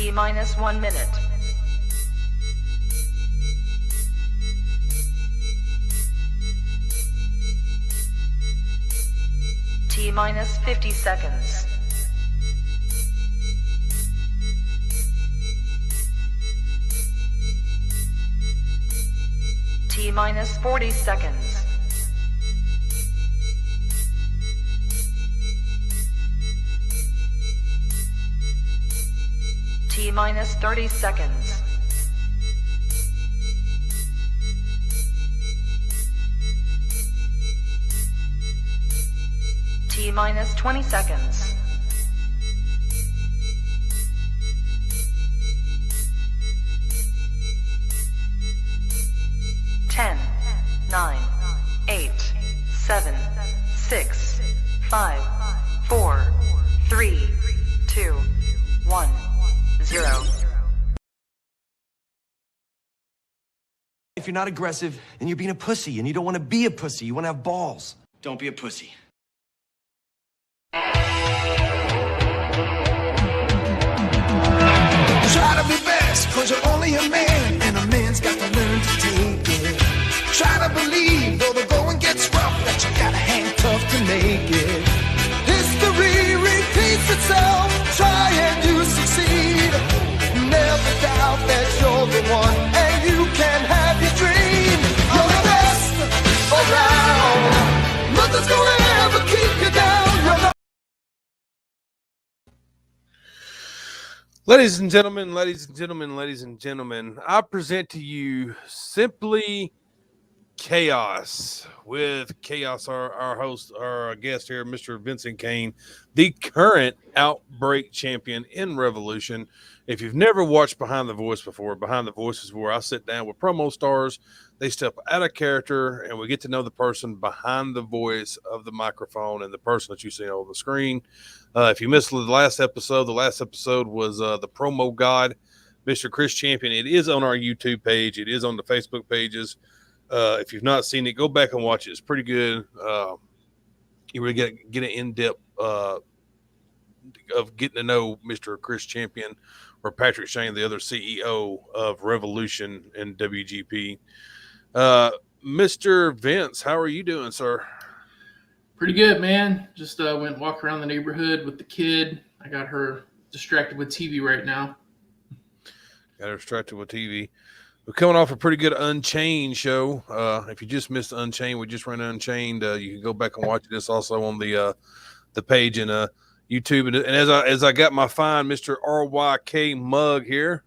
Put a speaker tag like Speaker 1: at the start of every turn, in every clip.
Speaker 1: T minus 1 minute. T minus 50 seconds. T minus 40 seconds. T minus 30 seconds. T minus 20 seconds. Ten, 9, 8, 7, 6, 5, 4, 3, 2, 1, 0.
Speaker 2: If you're not aggressive, then you're being a pussy, and you don't want to be a pussy. You want to have balls.
Speaker 3: Don't be a pussy.
Speaker 4: Try to be best, cause you're only a man, and a man's got to learn to take it. Try to believe, though the going gets rough, that you gotta hang tough to make it. History repeats itself, try and you succeed. Never doubt that you're the one, and you can have your dream. You're the best around, nothing's gonna ever keep you down. You're the
Speaker 5: Ladies and gentlemen, I present to you simply Chaos with Chaos, our host, our guest here, Mr. Vincent Kane, the current Outbreak champion in Revolution. If you've never watched Behind the Voice before, Behind the Voice is where I sit down with promo stars. They step out of character and we get to know the person behind the voice of the microphone and the person that you see on the screen. If you missed the last episode was the promo god, Mr. Chris Champion. It is on our YouTube page. It is on the Facebook pages. If you've not seen it, go back and watch it. It's pretty good. You really get an in-depth of getting to know Mr. Chris Champion or Patrick Shane, the other CEO of Revolution and WGP. Mr. Vince, how are you doing, sir?
Speaker 6: Pretty good, man. Just went walk around the neighborhood with the kid. I got her distracted with TV right now.
Speaker 5: Got her distracted with TV. We're coming off a pretty good Unchained show. If you just missed Unchained, we just ran Unchained. You can go back and watch this also on the page and YouTube. And as I got my fine Mr. RYK mug here,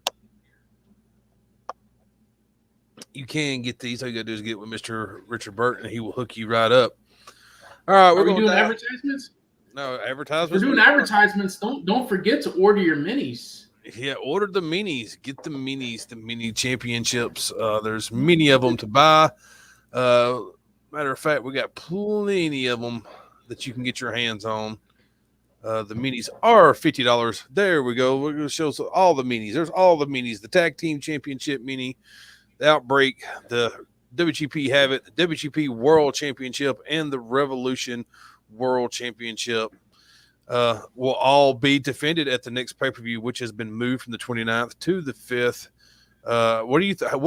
Speaker 5: you can get these. All you got to do is get with Mr. Richard Burton, and he will hook you right up. All right,
Speaker 6: we're doing advertisements.
Speaker 5: No advertisements.
Speaker 6: We're doing advertisements. Don't forget to order your minis.
Speaker 5: Yeah, order the minis. Get the minis, the mini championships. There's many of them to buy. Matter of fact, we got plenty of them that you can get your hands on. The minis are $50. There we go. We're going to show all the minis. There's all the minis. The Tag Team Championship mini, the Outbreak, the WGP Have It, the WGP World Championship, and the Revolution World Championship will all be defended at the next pay-per-view, which has been moved from the 29th to the 5th. What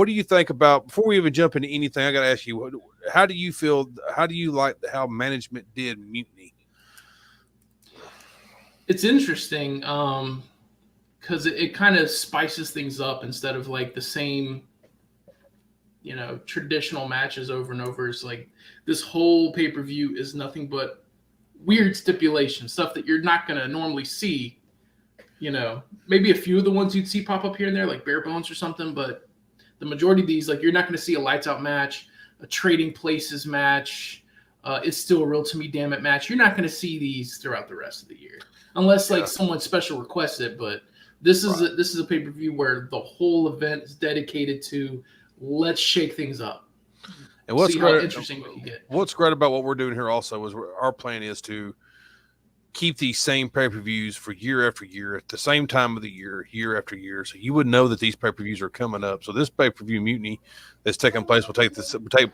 Speaker 5: do you think about, before we even jump into anything, I got to ask you, how do you feel, how do you like how management did Mutiny?
Speaker 6: It's interesting because it kind of spices things up instead of like the same, traditional matches over and over. It's like this whole pay-per-view is nothing but weird stipulation stuff that you're not going to normally see. Maybe a few of the ones you'd see pop up here and there, like Bare Bones or something, but the majority of these, like, you're not going to see a lights out match, a trading places match. It's still a real to me damn it match. You're not going to see these throughout the rest of the year unless like someone special requests it. But this is a pay-per-view where the whole event is dedicated to let's shake things up.
Speaker 5: And what's
Speaker 6: see
Speaker 5: great,
Speaker 6: how interesting what you get.
Speaker 5: What's great about what we're doing here also is our plan is to keep these same pay-per-views for year after year at the same time of the year after year. So you would know that these pay-per-views are coming up. So this pay-per-view Mutiny that's taking place will take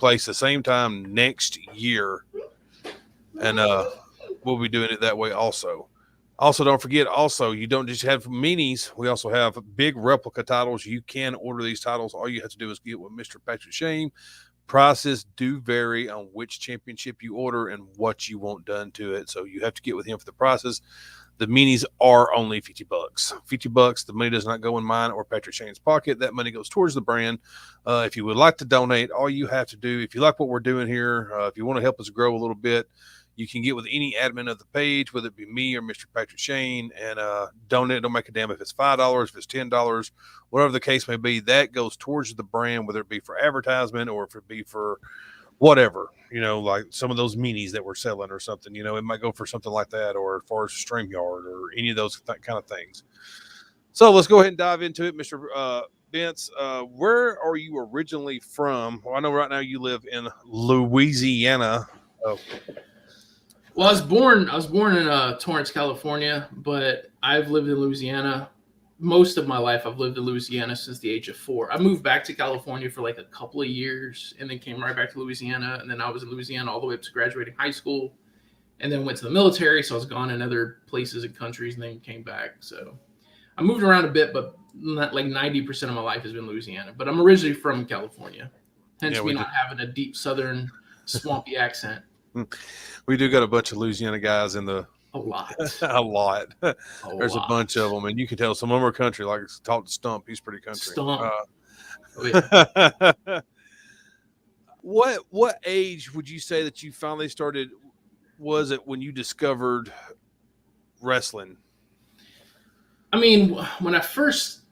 Speaker 5: place the same time next year. And we'll be doing it that way also. Also, don't forget, also, you don't just have minis. We also have big replica titles. You can order these titles. All you have to do is get with Mr. Patrick Shane. Prices do vary on which championship you order and what you want done to it. So you have to get with him for the prices. The minis are only $50. $50. The money does not go in mine or Patrick Shane's pocket. That money goes towards the brand. If you would like to donate, all you have to do, if you like what we're doing here, if you want to help us grow a little bit, you can get with any admin of the page, whether it be me or Mr. Patrick Shane, and donate. Don't make a damn if it's $5, if it's $10, whatever the case may be. That goes towards the brand, whether it be for advertisement or if it be for whatever, like some of those minis that we're selling or something. It might go for something like that, or as far as StreamYard or any of those kind of things. So let's go ahead and dive into it, Mr. Vince. Where are you originally from? Well, I know right now you live in Louisiana. Oh.
Speaker 6: Well, I was born in Torrance, California, but I've lived in Louisiana most of my life. I've lived in Louisiana since the age of 4. I moved back to California for like a couple of years and then came right back to Louisiana. And then I was in Louisiana all the way up to graduating high school and then went to the military. So I was gone in other places and countries and then came back. So I moved around a bit, but not like 90% of my life has been Louisiana. But I'm originally from California, hence me not having a deep southern swampy accent.
Speaker 5: We do got a bunch of Louisiana guys in the
Speaker 6: a lot.
Speaker 5: There's a bunch of them, and you can tell some of them are country. Like talk to Stunt, he's pretty country.
Speaker 6: Stunt.
Speaker 5: What age would you say that you finally started? Was it when you discovered wrestling?
Speaker 6: I mean, when I first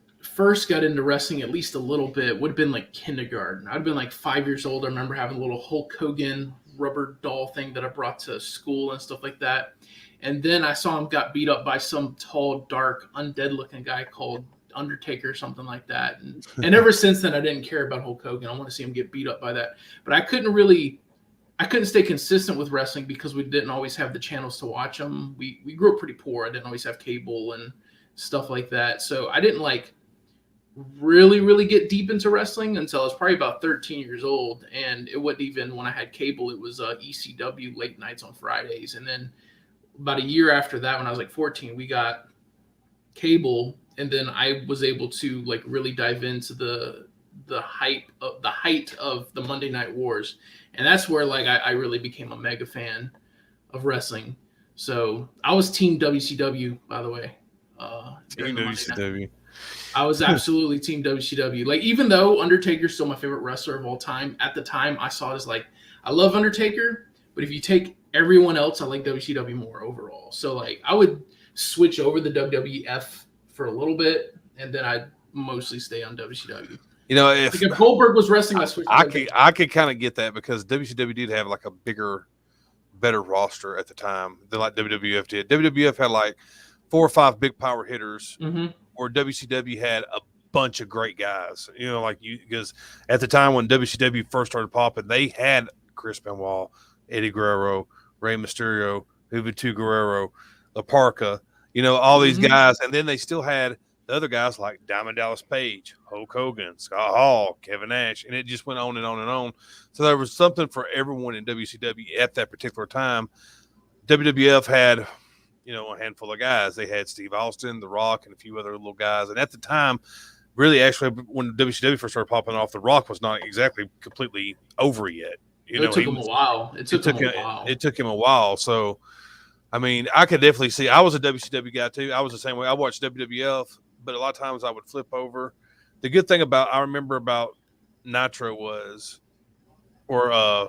Speaker 6: got into wrestling, at least a little bit, would have been like kindergarten. I'd been like 5 years old. I remember having a little Hulk Hogan rubber doll thing that I brought to school and stuff like that. And then I saw him got beat up by some tall, dark, undead looking guy called Undertaker or something like that. And ever since then, I didn't care about Hulk Hogan. I want to see him get beat up by that. But I couldn't stay consistent with wrestling because we didn't always have the channels to watch them. We grew up pretty poor. I didn't always have cable and stuff like that. So I didn't really get deep into wrestling until I was probably about 13 years old. And it wasn't even when I had cable, it was ECW late nights on Fridays. And then about a year after that, when I was like 14, we got cable. And then I was able to like really dive into the height of the Monday Night Wars. And that's where like I really became a mega fan of wrestling. So I was team WCW, by the way.
Speaker 5: Team WCW.
Speaker 6: I was absolutely team WCW. Like, even though Undertaker's still my favorite wrestler of all time, at the time I saw it as like, I love Undertaker, but if you take everyone else, I like WCW more overall. So like, I would switch over the WWF for a little bit, and then I'd mostly stay on WCW.
Speaker 5: If
Speaker 6: Goldberg was wrestling, I switched.
Speaker 5: I could kind of get that because WCW did have like a better roster at the time than like WWF did. WWF had like 4 or 5 big power hitters.
Speaker 6: Mm-hmm.
Speaker 5: Or WCW had a bunch of great guys, because at the time when WCW first started popping, they had Chris Benoit, Eddie Guerrero, Rey Mysterio, Juventud Guerrero, La Parka, all these guys. And then they still had the other guys like Diamond Dallas Page, Hulk Hogan, Scott Hall, Kevin Nash, and it just went on and on and on. So there was something for everyone in WCW at that particular time. WWF had a handful of guys. They had Steve Austin, The Rock, and a few other little guys. And at the time, really, actually, when WCW first started popping off, The Rock was not exactly completely over yet.
Speaker 6: It took him a while. It
Speaker 5: took him a while. So, I mean, I could definitely see. I was a WCW guy too. I was the same way. I watched WWF, but a lot of times I would flip over. The good thing I remember about Nitro Raw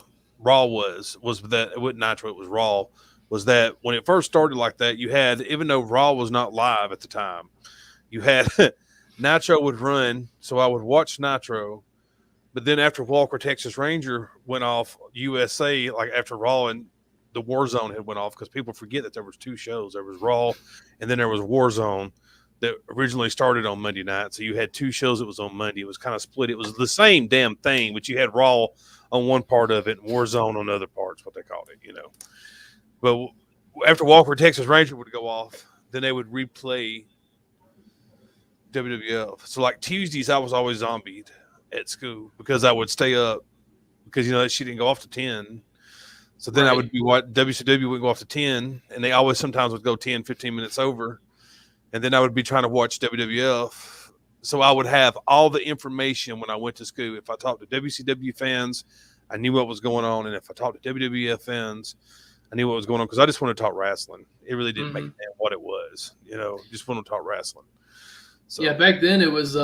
Speaker 5: was that it wasn't Nitro, it was Raw. Was that when it first started like that, you had, even though Raw was not live at the time, you had Nitro would run. So I would watch Nitro, but then after Walker, Texas Ranger went off USA, like after Raw and the Warzone had went off, because people forget that there was 2 shows. There was Raw and then there was Warzone that originally started on Monday night. So you had 2 shows that was on Monday. It was kind of split. It was the same damn thing, but you had Raw on one part of it and Warzone on the other parts, what they called it, But after Walker, Texas Ranger would go off, then they would replay WWF. So like Tuesdays, I was always zombied at school because I would stay up because, that shit didn't go off to 10. So then I
Speaker 6: Right.
Speaker 5: would be what WCW would go off to 10, and they always sometimes would go 10, 15 minutes over. And then I would be trying to watch WWF. So I would have all the information when I went to school. If I talked to WCW fans, I knew what was going on. And if I talked to WWF fans, I knew what was going on because I just wanted to talk wrestling. It really didn't make sense what it was, just wanted to talk wrestling. So.
Speaker 6: Yeah, back then it was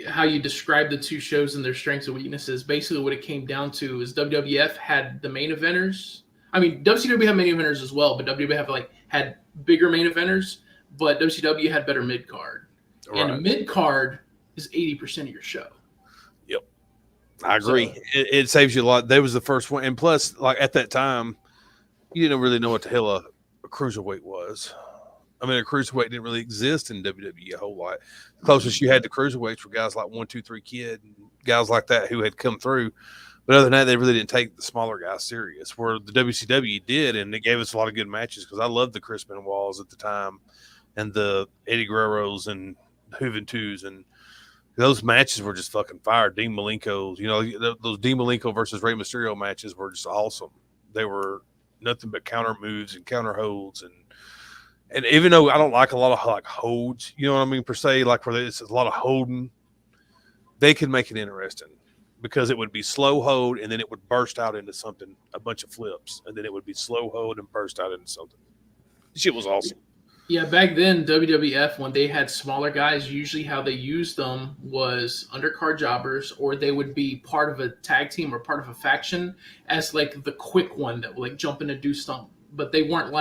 Speaker 6: how you described the two shows and their strengths and weaknesses. Basically, what it came down to is WWF had the main eventers. I mean, WCW had main eventers as well, but WWF had bigger main eventers, but WCW had better mid card. Right. And mid card is 80% of your show.
Speaker 5: Yep, I agree. So, it saves you a lot. They was the first one, and plus, like at that time, you didn't really know what the hell a cruiserweight was. I mean, a cruiserweight didn't really exist in WWE a whole lot. The closest you had to cruiserweights were guys like 1, 2, 3 Kid, and guys like that who had come through. But other than that, they really didn't take the smaller guys serious. Where the WCW did, and it gave us a lot of good matches because I loved the Chris Benoits at the time, and the Eddie Guerreros and Juventus, and those matches were just fucking fire. Dean Malenko's, those Dean Malenko versus Rey Mysterio matches were just awesome. They were nothing but counter moves and counter holds, and even though I don't like a lot of like holds, you know what I mean, per se, like where it's a lot of holding, they could make it interesting because it would be slow hold and then it would burst out into something, a bunch of flips, and then it would be slow hold and burst out into something. This shit was awesome.
Speaker 6: Yeah, back then, WWF, when they had smaller guys, usually how they used them was undercard jobbers, or they would be part of a tag team or part of a faction as like the quick one that would like jump in and do something. But they weren't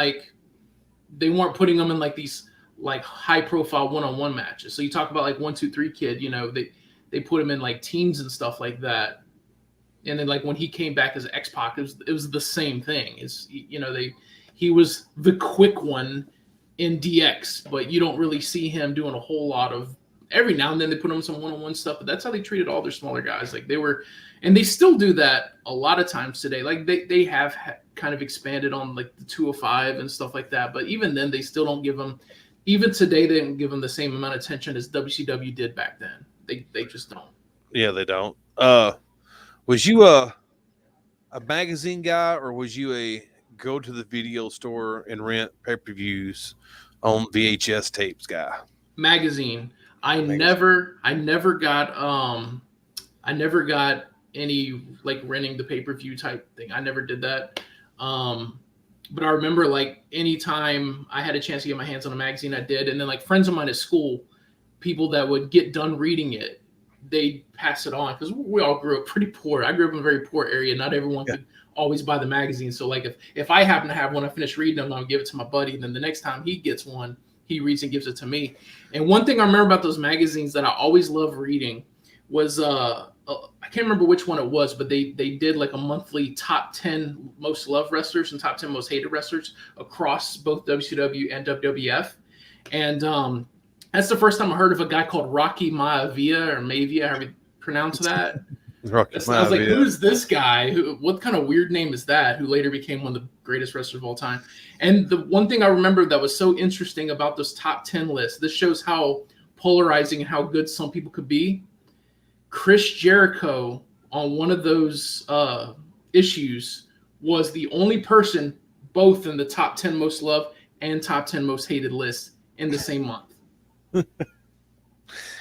Speaker 6: putting them in like these like high profile one-on-one matches. So you talk about like 1, 2, 3 Kid, they put him in like teams and stuff like that. And then like when he came back as X-Pac, it was the same thing. He was the quick one in DX, but you don't really see him doing a whole lot of. Every now and then they put him in some one-on-one stuff, but that's how they treated all their smaller guys. Like they were, and they still do that a lot of times today. Like they have kind of expanded on like the 205 and stuff like that, but even then they still don't give them. Even today they didn't give them the same amount of attention as WCW did back then. They just don't.
Speaker 5: Yeah, they don't. Was you a magazine guy, or was you a go to the video store and rent pay-per-views on VHS tapes guy?
Speaker 6: Magazine. I never got any like renting the pay-per-view type thing. I never did that. But I remember like anytime I had a chance to get my hands on a magazine, I did. And then like friends of mine at school, people that would get done reading it, they'd pass it on because we all grew up pretty poor. I grew up in a very poor area. Not everyone could always buy the magazine. So like if I happen to have one, I finish reading them, I'll give it to my buddy. And then the next time he gets one, he reads and gives it to me. And one thing I remember about those magazines that I always loved reading was I can't remember which one it was, but they did like a monthly top 10 most loved wrestlers and top 10 most hated wrestlers across both WCW and WWF. And that's the first time I heard of a guy called Rocky Maivia or Maivia, however you pronounce that. I was like, who's this guy? What kind of weird name is that? Who later became one of the greatest wrestlers of all time. And the one thing I remember that was so interesting about those top 10 lists, this shows how polarizing and how good some people could be. Chris Jericho on one of those issues was the only person both in the top 10 most loved and top 10 most hated list in the same month.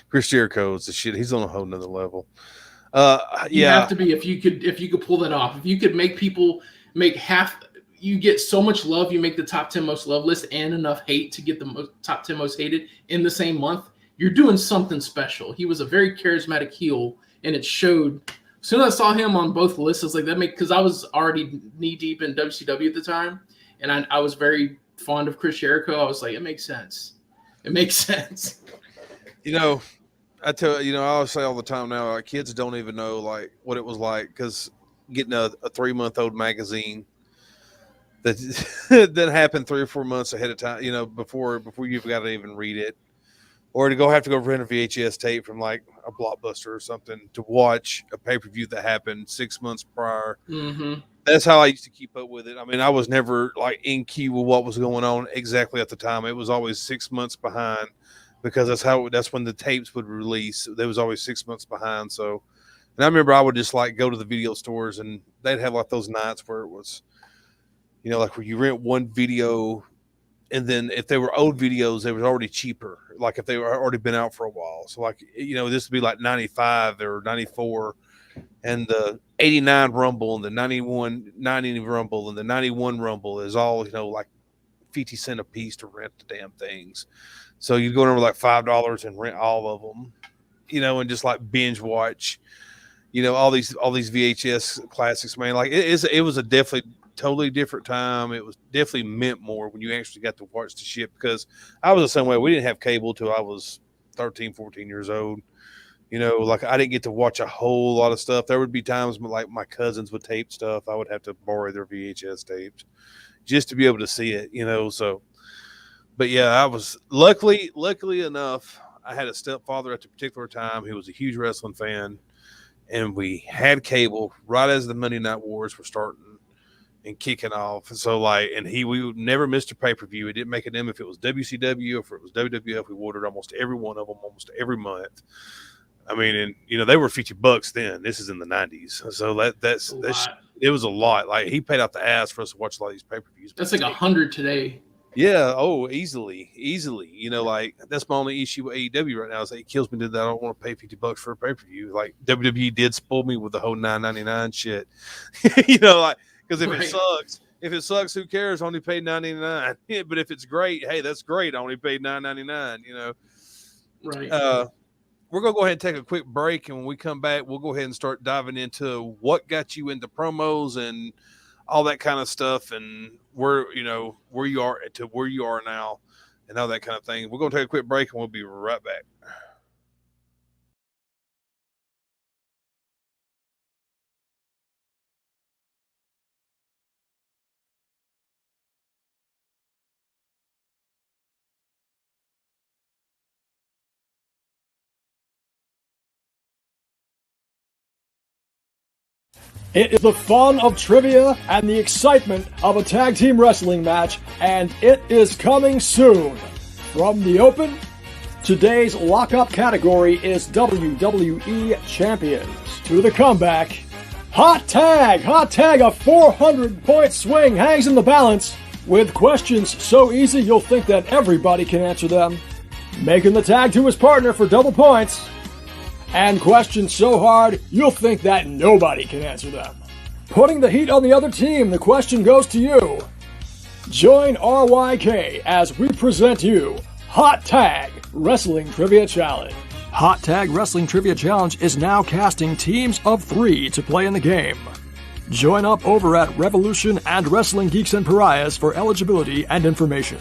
Speaker 5: Chris Jericho is the shit. He's on a whole nother level.
Speaker 6: You have to be if you could pull that off. If you could make people make half, you get so much love. You make the top 10 most loved list and enough hate to get the top 10 most hated in the same month. You're doing something special. He was a very charismatic heel, and it showed. As soon as I saw him on both lists, I was like, because I was already knee deep in WCW at the time, and I was very fond of Chris Jericho. I was like, it makes sense. It makes sense.
Speaker 5: I tell I always say all the time now, our kids don't even know like what it was like because getting a 3-month-old magazine that happened 3 or 4 months ahead of time, before you've got to even read it, or to have to go rent a VHS tape from like a Blockbuster or something to watch a pay-per-view that happened 6 months prior. Mm-hmm. That's how I used to keep up with it. I mean, I was never like in key with what was going on exactly at the time. It was always 6 months behind. Because that's when the tapes would release. There was always 6 months behind. So, and I remember I would just like go to the video stores and they'd have like those nights where it was You know, like where you rent one video, and then if they were old videos, they were already cheaper. Like if they were already been out for a while. So like, you know, this would be like 95 or 94, and the 89 Rumble and the 91 90 Rumble and the 91 Rumble is all, you know, like 50 cents a piece to rent the damn things. So you'd go over like $5 and rent all of them, you know, and just like binge watch, you know, all these VHS classics, man. Like it was a definitely totally different time. It was definitely meant more when you actually got to watch the shit, because I was the same way. We didn't have cable till I was 13, 14 years old. You know, like I didn't get to watch a whole lot of stuff. There would be times when like my cousins would tape stuff. I would have to borrow their VHS tapes just to be able to see it, you know. So, but yeah, I was luckily enough, I had a stepfather at the particular time who was a huge wrestling fan, and we had cable right as the Monday Night Wars were starting and kicking off. And so like, and we would never missed a pay-per-view. It didn't make a them if it was WCW or if it was WWF. We ordered almost every one of them almost every month. I mean, and you know, they were $50 then. This is in the 90s. So that's it was a lot. Like he paid out the ass for us to watch a lot of these pay-per-views.
Speaker 6: That's like 100 today.
Speaker 5: Yeah. Oh, easily. You know, like that's my only issue with AEW right now is that it kills me that I don't want to pay $50 for a pay-per-view. Like WWE did spoil me with the whole $9.99 shit. You know, like, because if it sucks, who cares? I only paid $9.99. Yeah, but if it's great, hey, that's great. I only paid $9.99. You know,
Speaker 6: right?
Speaker 5: We're gonna go ahead and take a quick break, and when we come back, we'll go ahead and start diving into what got you into promos and all that kind of stuff, and where you are to where you are now, and all that kind of thing. We're gonna take a quick break, and we'll be right back.
Speaker 3: It is the fun of trivia and the excitement of a tag team wrestling match, and it is coming soon. From the open, today's lockup category is WWE Champions. To the comeback, Hot Tag! Hot Tag, a 400-point swing hangs in the balance, with questions so easy you'll think that everybody can answer them. Making the tag to his partner for double points. And questions so hard, you'll think that nobody can answer them. Putting the heat on the other team, the question goes to you. Join RYK as we present you Hot Tag Wrestling Trivia Challenge. Hot Tag Wrestling Trivia Challenge is now casting teams of 3 to play in the game. Join up over at Revolution and Wrestling Geeks and Pariahs for eligibility and information.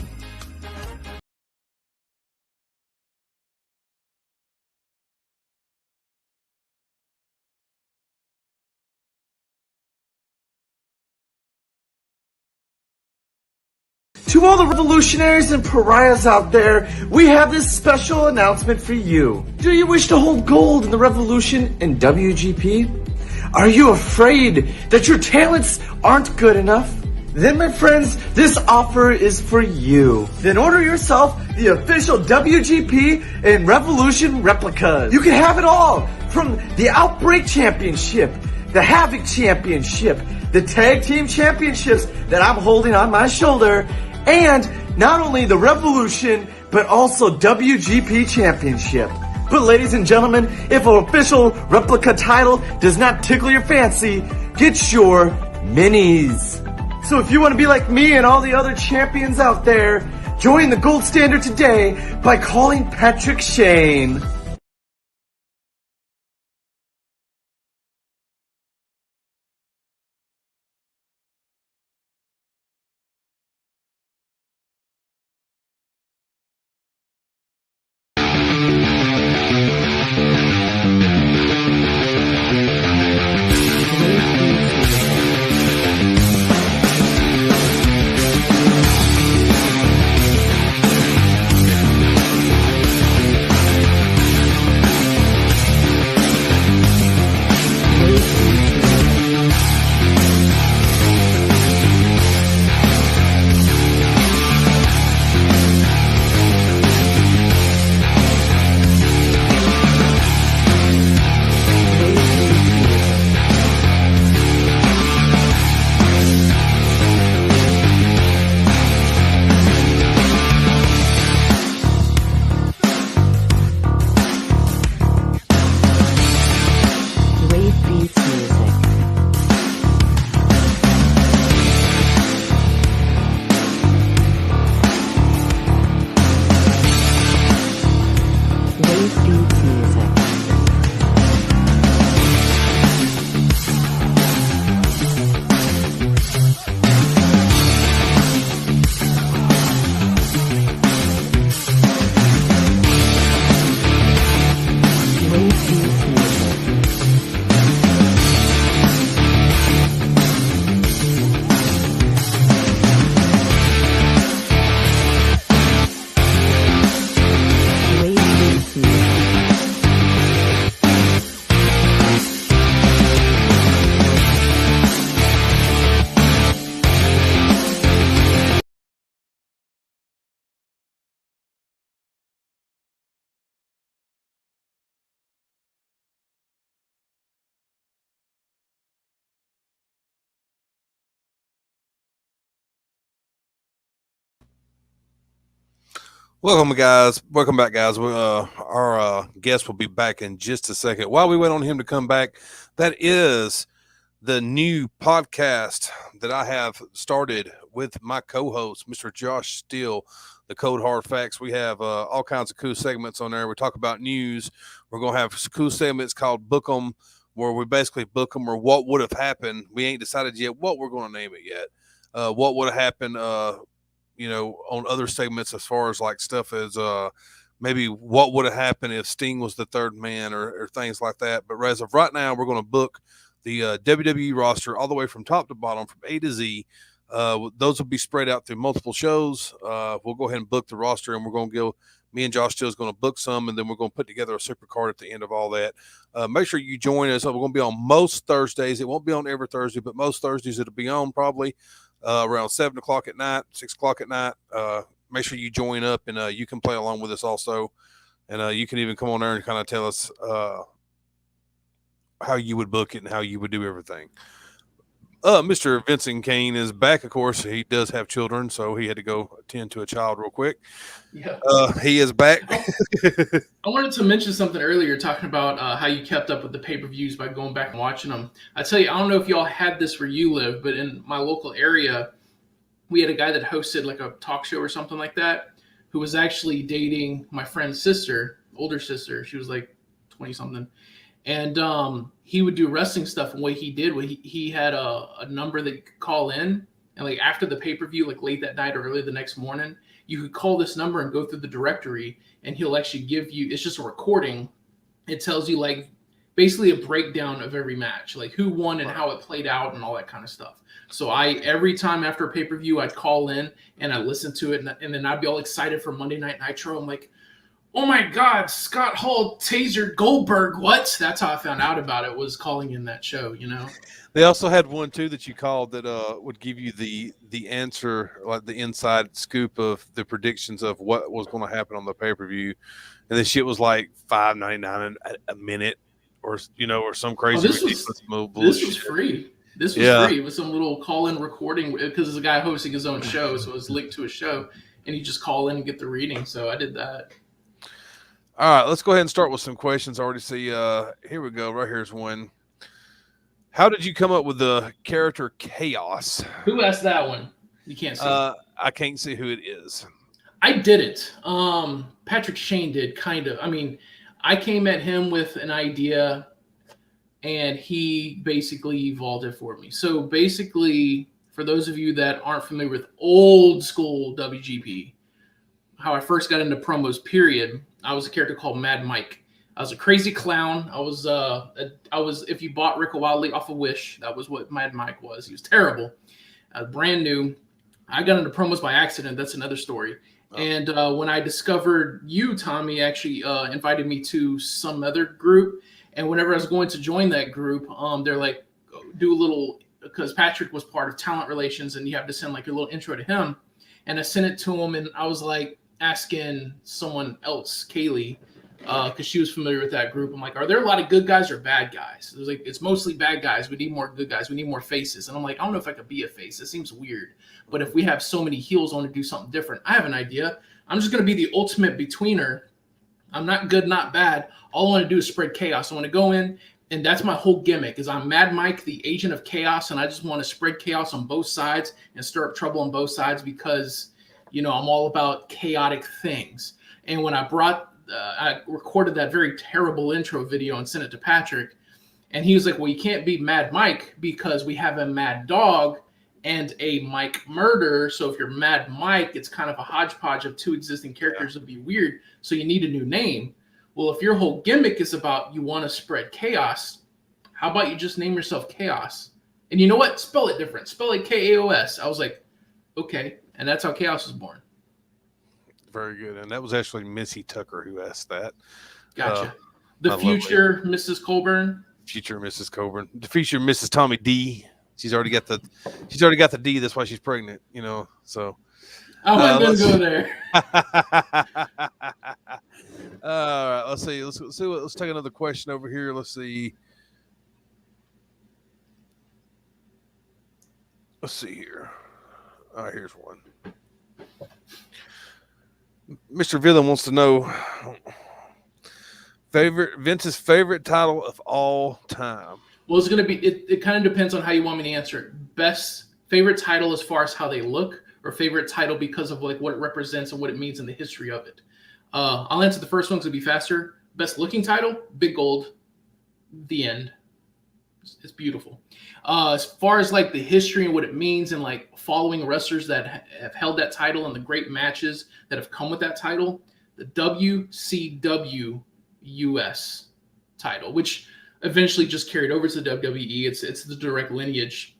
Speaker 7: To all the revolutionaries and pariahs out there, we have this special announcement for you. Do you wish to hold gold in the revolution in WGP? Are you afraid that your talents aren't good enough? Then, my friends, this offer is for you. Then order yourself the official WGP and Revolution replicas. You can have it all, from the Outbreak Championship, the Havoc Championship, the Tag Team Championships that I'm holding on my shoulder, and not only the Revolution, but also WGP Championship. But ladies and gentlemen, if an official replica title does not tickle your fancy, get your minis. So if you want to be like me and all the other champions out there, join the gold standard today by calling Patrick Shane.
Speaker 5: Welcome, guys. Welcome back, guys. Our guest will be back in just a second. While we wait on him to come back, that is the new podcast that I have started with my co-host, Mr. Josh Steele, the Code Hard Facts. We have all kinds of cool segments on there. We talk about news. We're going to have cool segments called Book 'em, where we basically book them or what would have happened. We ain't decided yet what we're going to name it yet. What would have happened, on other segments as far as like stuff as maybe what would have happened if Sting was the third man or things like that. But as of right now, we're going to book the WWE roster all the way from top to bottom, from A to Z. Those will be spread out through multiple shows. We'll go ahead and book the roster, and we're going to go. Me and Josh Steele is going to book some, and then we're going to put together a super card at the end of all that. Make sure you join us. We're going to be on most Thursdays. It won't be on every Thursday, but most Thursdays it'll be on probably around 7 o'clock at night, 6 o'clock at night. Make sure you join up, and you can play along with us also. And you can even come on there and kind of tell us how you would book it and how you would do everything. Mr. Vincent Kane is back. Of course, he does have children, so he had to go attend to a child real quick.
Speaker 6: Yeah.
Speaker 5: He is back.
Speaker 6: I wanted to mention something earlier, talking about how you kept up with the pay-per-views by going back and watching them. I tell you, I don't know if y'all had this where you live, but in my local area, we had a guy that hosted like a talk show or something like that, who was actually dating my friend's sister, older sister. She was like 20-something. And he would do wrestling stuff. And what he did, he had a number that you could call in. And like after the pay-per-view, like late that night or early the next morning, you could call this number and go through the directory, and he'll actually give you, it's just a recording. It tells you like basically a breakdown of every match, like who won and how it played out and all that kind of stuff. So every time after a pay-per-view, I'd call in and I'd listen to it, and then I'd be all excited for Monday Night Nitro. I'm like, oh my God, Scott Hall tasered Goldberg. What? That's how I found out about it, was calling in that show, you know?
Speaker 5: They also had one too that you called that would give you the answer, like the inside scoop of the predictions of what was going to happen on the pay-per-view. And the shit was like $5.99 a minute or some crazy ridiculous bullshit.
Speaker 6: This was free. This was free. It was some little call-in recording because there's a guy hosting his own show, so it was linked to a show, and you just call in and get the reading. So I did that.
Speaker 5: All right, let's go ahead and start with some questions. I already see. Here we go. Right here's one. How did you come up with the character Chaos?
Speaker 6: Who asked that one? You can't see.
Speaker 5: I can't see who it is.
Speaker 6: I did it. Patrick Shane did, kind of. I mean, I came at him with an idea, and he basically evolved it for me. So basically, for those of you that aren't familiar with old school WGP, how I first got into promos, period, I was a character called Mad Mike. I was a crazy clown. I was if you bought Rick Wildley off of Wish, that was what Mad Mike was. He was terrible. Brand new. I got into promos by accident. That's another story. Oh. And when I discovered you, Tommy, actually invited me to some other group. And whenever I was going to join that group, they're like, do a little, because Patrick was part of talent relations, and you have to send like a little intro to him. And I sent it to him, and I was like asking someone else, Kaylee, because she was familiar with that group. I'm like, are there a lot of good guys or bad guys? It was like, it's mostly bad guys. We need more good guys. We need more faces. And I'm like, I don't know if I could be a face. It seems weird. But if we have so many heels, I want to do something different. I have an idea. I'm just going to be the ultimate betweener. I'm not good, not bad. All I want to do is spread chaos. I want to go in, and that's my whole gimmick, is I'm Mad Mike, the agent of chaos, and I just want to spread chaos on both sides and stir up trouble on both sides because, I'm all about chaotic things. And when I recorded that very terrible intro video and sent it to Patrick, and he was like, well, you can't be Mad Mike because we have a Mad Dog and a Mike Murder. So if you're Mad Mike, it's kind of a hodgepodge of two existing characters. It'd be weird. So you need a new name. Well, if your whole gimmick is about you want to spread chaos, how about you just name yourself Chaos? And you know what? Spell it different. Spell it Kaos. I was like, okay. And that's how Chaos was born.
Speaker 5: Very good. And that was actually Missy Tucker who asked that.
Speaker 6: Gotcha. The future Mrs. Coburn.
Speaker 5: Future Mrs. Coburn. The future Mrs. Tommy D. She's already got the D. That's why she's pregnant. So.
Speaker 6: I wouldn't go there.
Speaker 5: All right. Let's see. Let's take another question over here. Let's see. Let's see here. All right. Here's one. Mr. Villain wants to know Vince's favorite title of all time.
Speaker 6: Well, it's going to be, it kind of depends on how you want me to answer it. Best favorite title as far as how they look, or favorite title because of like what it represents and what it means in the history of it. I'll answer the first one to be faster. Best looking title, Big Gold. The end. It's beautiful. As far as like the history and what it means and like following wrestlers that have held that title and the great matches that have come with that title, the WCW US title, which eventually just carried over to the WWE. It's the direct lineage.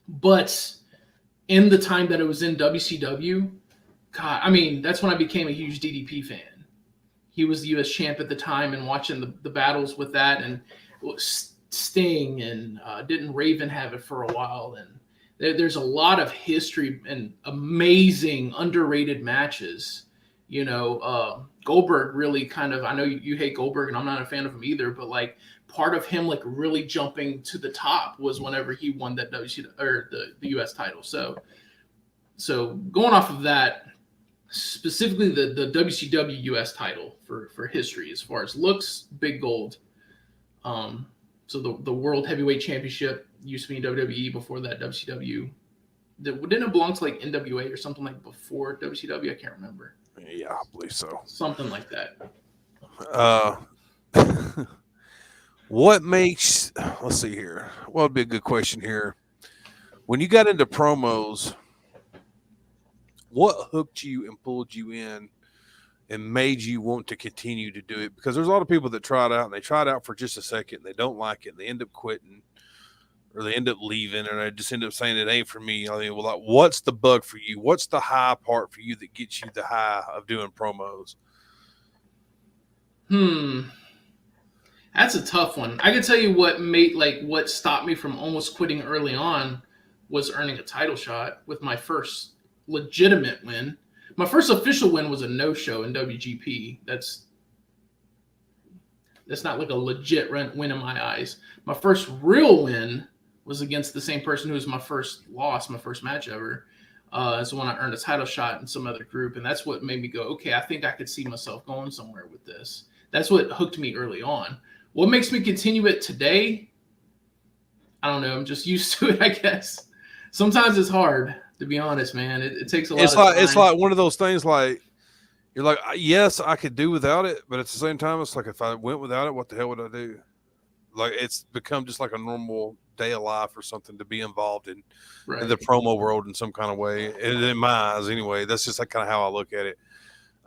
Speaker 6: But in the time that it was in WCW, God, I mean, that's when I became a huge DDP fan. He was the US champ at the time, and watching the battles with that, and Sting, and didn't Raven have it for a while? And there's a lot of history and amazing underrated matches. You know, Goldberg really kind of, I know you hate Goldberg and I'm not a fan of him either, but like part of him like really jumping to the top was whenever he won that WCW or the US title. So going off of that, specifically the WCW US title for history as far as looks, Big Gold. So the World Heavyweight Championship used to be WWE before that WCW. Didn't it belong to like NWA or something like before WCW? I can't remember.
Speaker 5: Yeah, I believe so.
Speaker 6: Something like that.
Speaker 5: What makes, let's see here. Well, it'd be a good question here. When you got into promos, what hooked you and pulled you in and made you want to continue to do it? Because there's a lot of people that try it out and they try it out for just a second and they don't like it and they end up quitting or they end up leaving and they just end up saying it ain't for me. I mean, well, like, what's the bug for you? What's the high part for you that gets you the high of doing promos?
Speaker 6: That's a tough one. I can tell you what stopped me from almost quitting early on was earning a title shot with my first legitimate win. My first official win was a no-show in WGP. That's not like a legit win in my eyes. My first real win was against the same person who was my first loss, my first match ever. It's the one I earned a title shot in some other group, and that's what made me go, okay, I think I could see myself going somewhere with this. That's what hooked me early on. What makes me continue it today? I don't know. I'm just used to it, I guess. Sometimes it's hard, to be honest, man. It takes a lot of time.
Speaker 5: It's like one of those things like, you're like, yes, I could do without it, but at the same time, it's like if I went without it, what the hell would I do? Like it's become just like a normal day of life or something to be involved in the promo world in some kind of way. And in my eyes, anyway, that's just like kind of how I look at it.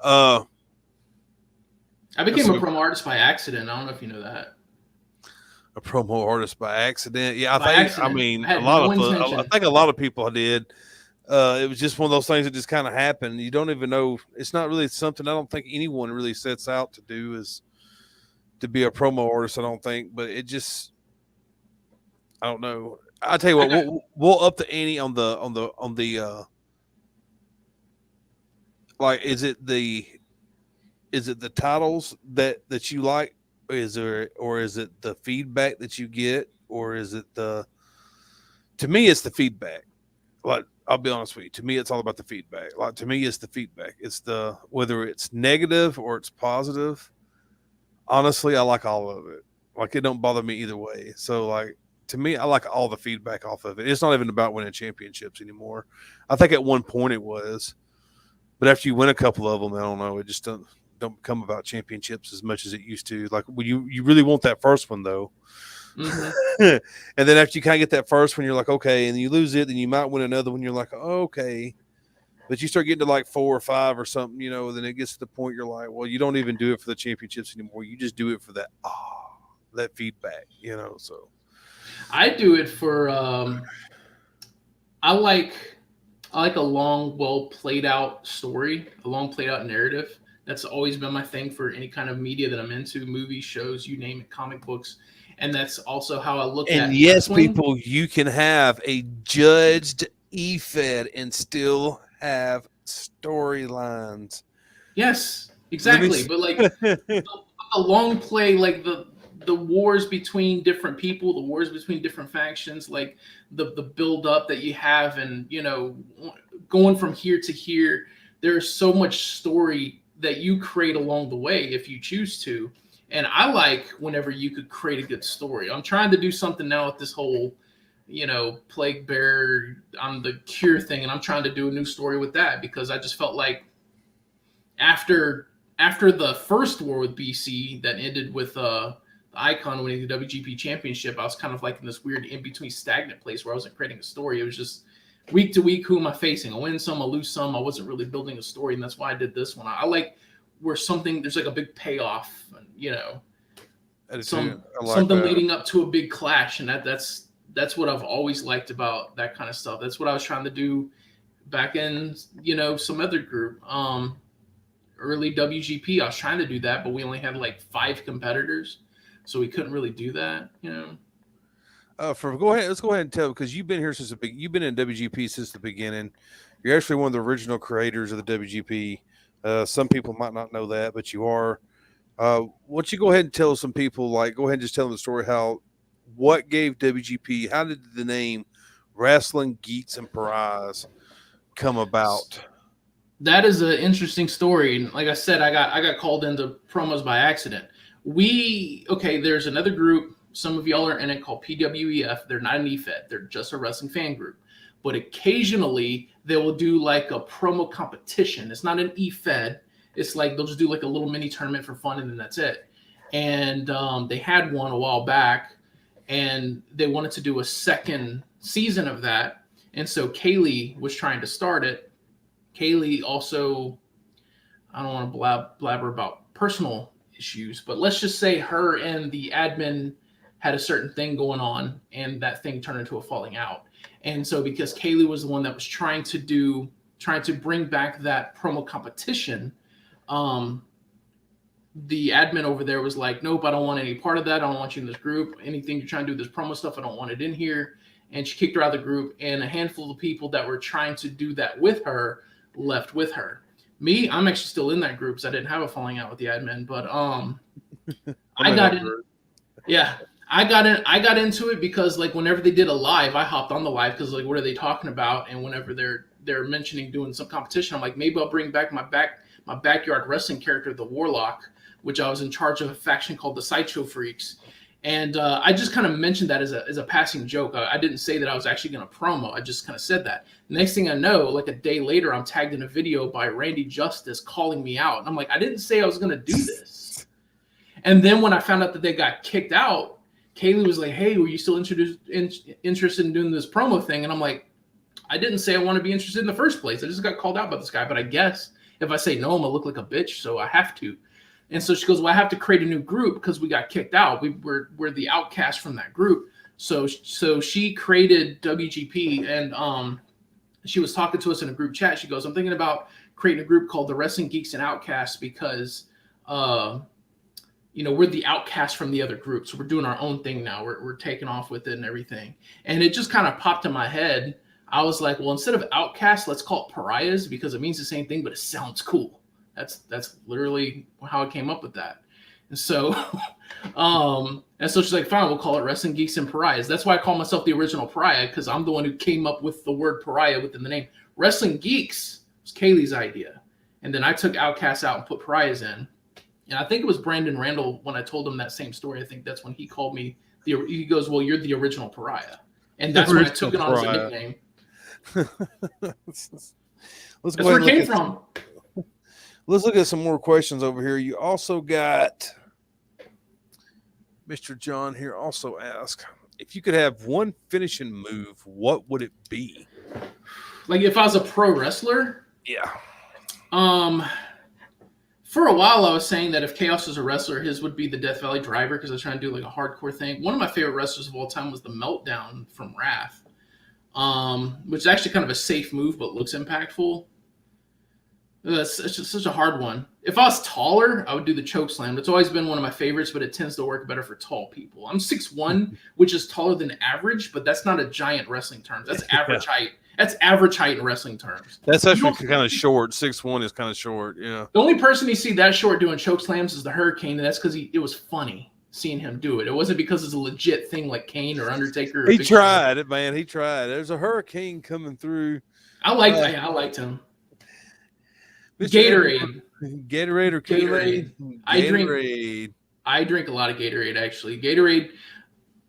Speaker 6: I became a promo artist by accident. I don't know if you know that.
Speaker 5: A promo artist by accident? Yeah,
Speaker 6: I think a
Speaker 5: lot of people did. It was just one of those things that just kind of happened. You don't even know. It's not really something I don't think anyone really sets out to do is to be a promo artist. I don't think, but it just, I don't know. I tell you what, we'll up the ante on the like, is it the titles that you like? Or is it the feedback that you get, or is it to me, it's the feedback. Like, I'll be honest with you. To me, it's all about the feedback. Like, to me, it's the feedback. It's whether it's negative or it's positive. Honestly, I like all of it. Like, it don't bother me either way. So, like, to me, I like all the feedback off of it. It's not even about winning championships anymore. I think at one point it was, but after you win a couple of them, I don't know. It just don't become about championships as much as it used to. Like, you really want that first one though. Mm-hmm. And then after you kind of get that first one, you're like, okay, and you lose it, then you might win another one. You're like, oh, okay. But you start getting to like 4 or 5 or something, then it gets to the point you're like, well, you don't even do it for the championships anymore. You just do it for that feedback, so.
Speaker 6: I do it for, I like a long, well played out story, a long played out narrative. That's always been my thing for any kind of media that I'm into, movies, shows, you name it, comic books. And that's also how I look at it.
Speaker 5: And yes, people, you can have a judged E-Fed and still have storylines.
Speaker 6: Yes, exactly. But like a long play, like the wars between different people, the wars between different factions, like the build up that you have, and going from here to here, there's so much story that you create along the way if you choose to. And I like whenever you could create a good story. I'm trying to do something now with this whole, Plague Bear, I'm the cure thing, and I'm trying to do a new story with that because I just felt like after the first war with BC that ended with the Icon winning the WGP championship, I was kind of like in this weird in-between stagnant place where I wasn't creating a story. It was just week to week, who am I facing? I win some, I lose some. I wasn't really building a story, and that's why I did this one. I like where there's like a big payoff, something leading up to a big clash, and that's what I've always liked about that kind of stuff. That's what I was trying to do back in some other group. Early WGP, I was trying to do that, but we only had like 5 competitors, so we couldn't really do that.
Speaker 5: Let's go ahead and tell, because you've been here you've been in WGP since the beginning. You're actually one of the original creators of the WGP. Some people might not know that, but you are. Why don't you go ahead and tell some people, go ahead and just tell them the story, what gave WGP, how did the name Wrestling Geeks and Pariahs come about?
Speaker 6: That is an interesting story. Like I said, I got called into promos by accident. There's another group, some of y'all are in it, called PWEF. They're not an EFED. They're just a wrestling fan group. But occasionally they will do like a promo competition. It's not an EFED. It's like they'll just do like a little mini tournament for fun, and then that's it. And they had one a while back, and they wanted to do a second season of that. And so Kaylee was trying to start it. Kaylee also, I don't want to blabber about personal issues, but let's just say her and the admin had a certain thing going on, and that thing turned into a falling out. And so because Kaylee was the one that was trying to bring back that promo competition, the admin over there was like, nope, I don't want any part of that. I don't want you in this group. Anything you're trying to do with this promo stuff, I don't want it in here. And she kicked her out of the group, and a handful of people that were trying to do that with her left with her. Me, I'm actually still in that group, so I didn't have a falling out with the admin, but I got in. Yeah, I got into it because like whenever they did a live, I hopped on the live because like what are they talking about? And whenever they're mentioning doing some competition, I'm like, maybe I'll bring back my backyard wrestling character, the Warlock, which I was in charge of a faction called the Sideshow Freaks. And I just kind of mentioned that as a passing joke. I didn't say that I was actually going to promo. I just kind of said that. Next thing I know, like a day later, I'm tagged in a video by Randy Justice calling me out. And I'm like, I didn't say I was going to do this. And then when I found out that they got kicked out, Kaylee was like, hey, were you still interested in doing this promo thing? And I'm like, I didn't say I want to be interested in the first place. I just got called out by this guy. But I guess if I say no, I'm going to look like a bitch. So I have to. And so she goes, well, I have to create a new group because we got kicked out. We're the outcast from that group. So she created WGP, and she was talking to us in a group chat. She goes, I'm thinking about creating a group called the Wrestling Geeks and Outcasts because, we're the outcasts from the other group. So we're doing our own thing now. We're taking off with it and everything. And it just kind of popped in my head. I was like, well, instead of outcasts, let's call it pariahs because it means the same thing, but it sounds cool. That's literally how I came up with that. And so, she's like, fine, we'll call it Wrestling Geeks and Pariahs. That's why I call myself the original pariah, because I'm the one who came up with the word pariah within the name. Wrestling Geeks was Kaylee's idea. And then I took Outcasts out and put pariahs in. And I think it was Brandon Randall when I told him that same story. I think that's when he called me. He goes, well, you're the original pariah. And that's when I took it on as a nickname. That's where it came from.
Speaker 5: Let's look at some more questions over here. You also got Mr. John here also asked, if you could have one finishing move, what would it be?
Speaker 6: Like if I was a pro wrestler?
Speaker 5: Yeah.
Speaker 6: For a while, I was saying that if Chaos was a wrestler, his would be the Death Valley Driver because I was trying to do like a hardcore thing. One of my favorite wrestlers of all time was the Meltdown from Wrath, which is actually kind of a safe move but looks impactful. It's just such a hard one. If I was taller, I would do the choke slam. It's always been one of my favorites, but it tends to work better for tall people. I'm 6'1", which is taller than average, but that's not a giant wrestling terms. That's average height. That's average height in wrestling terms.
Speaker 5: That's actually kind of short. 6'1" is kind of short. Yeah.
Speaker 6: The only person you see that short doing choke slams is the Hurricane, and that's because it was funny seeing him do it. It wasn't because it's a legit thing like Kane or Undertaker. Or
Speaker 5: he tried it, man. He tried. There's a Hurricane coming through.
Speaker 6: I liked him. Gatorade.
Speaker 5: Gatorade or Kool-Aid?
Speaker 6: I drink a lot of Gatorade, actually. Gatorade,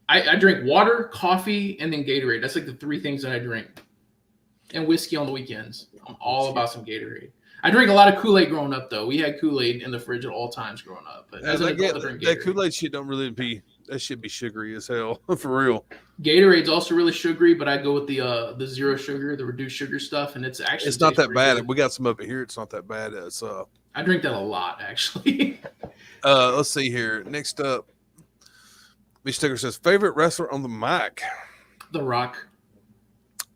Speaker 6: I drink water, coffee, and then Gatorade. That's like the three things that I drink. And whiskey on the weekends. I'm all about some Gatorade. I drank a lot of Kool-Aid growing up, though. We had Kool-Aid in the fridge at all times growing up. But as an adult, I drink Gatorade.
Speaker 5: That Kool-Aid shit don't really be – that should be sugary as hell, for real.
Speaker 6: Gatorade's also really sugary, but I go with the zero sugar, the reduced sugar stuff, and it's actually
Speaker 5: not that bad.
Speaker 6: Good.
Speaker 5: We got some up here. It's not that bad. It's
Speaker 6: I drink that a lot, actually.
Speaker 5: Let's see here. Next up, B Sticker says favorite wrestler on the mic.
Speaker 6: The Rock.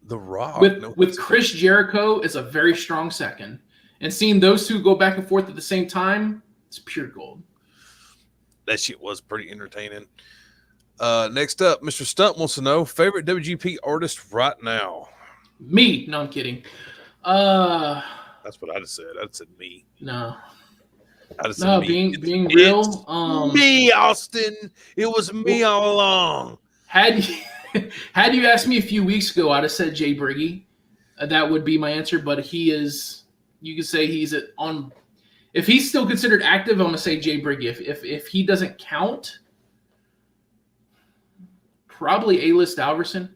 Speaker 5: The Rock.
Speaker 6: With Chris Jericho is a very strong second, and seeing those two go back and forth at the same time, it's pure gold.
Speaker 5: That shit was pretty entertaining. Next up, Mr. Stunt wants to know favorite WGP artist right now.
Speaker 6: Me? No, I'm kidding.
Speaker 5: That's what I just said. I said me.
Speaker 6: No.
Speaker 5: I just said me.
Speaker 6: Being real.
Speaker 5: Me, Austin. It was me all along.
Speaker 6: Had you asked me a few weeks ago, I'd have said Jay Briggy. That would be my answer. But he is. You could say he's on. If he's still considered active, I'm gonna say Jay Briggy. If he doesn't count, probably A-List Alverson.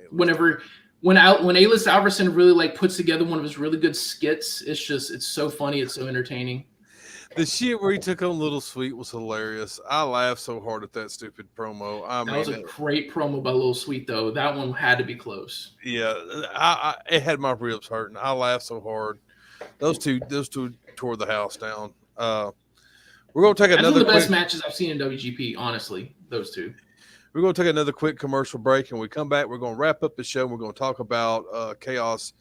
Speaker 6: When A-List Alverson really like puts together one of his really good skits, it's so funny, it's so entertaining.
Speaker 5: The shit where he took on Little Sweet was hilarious. I laughed so hard at that stupid promo.
Speaker 6: That was a great promo by Little Sweet, though. That one had to be close.
Speaker 5: Yeah, it had my ribs hurting. I laughed so hard. Those two tore the house down. We're going to take another.
Speaker 6: That's one of the best matches I've seen in WGP, honestly. Those two.
Speaker 5: We're going to take another quick commercial break, and when we come back, we're going to wrap up the show. We're going to talk about Chaos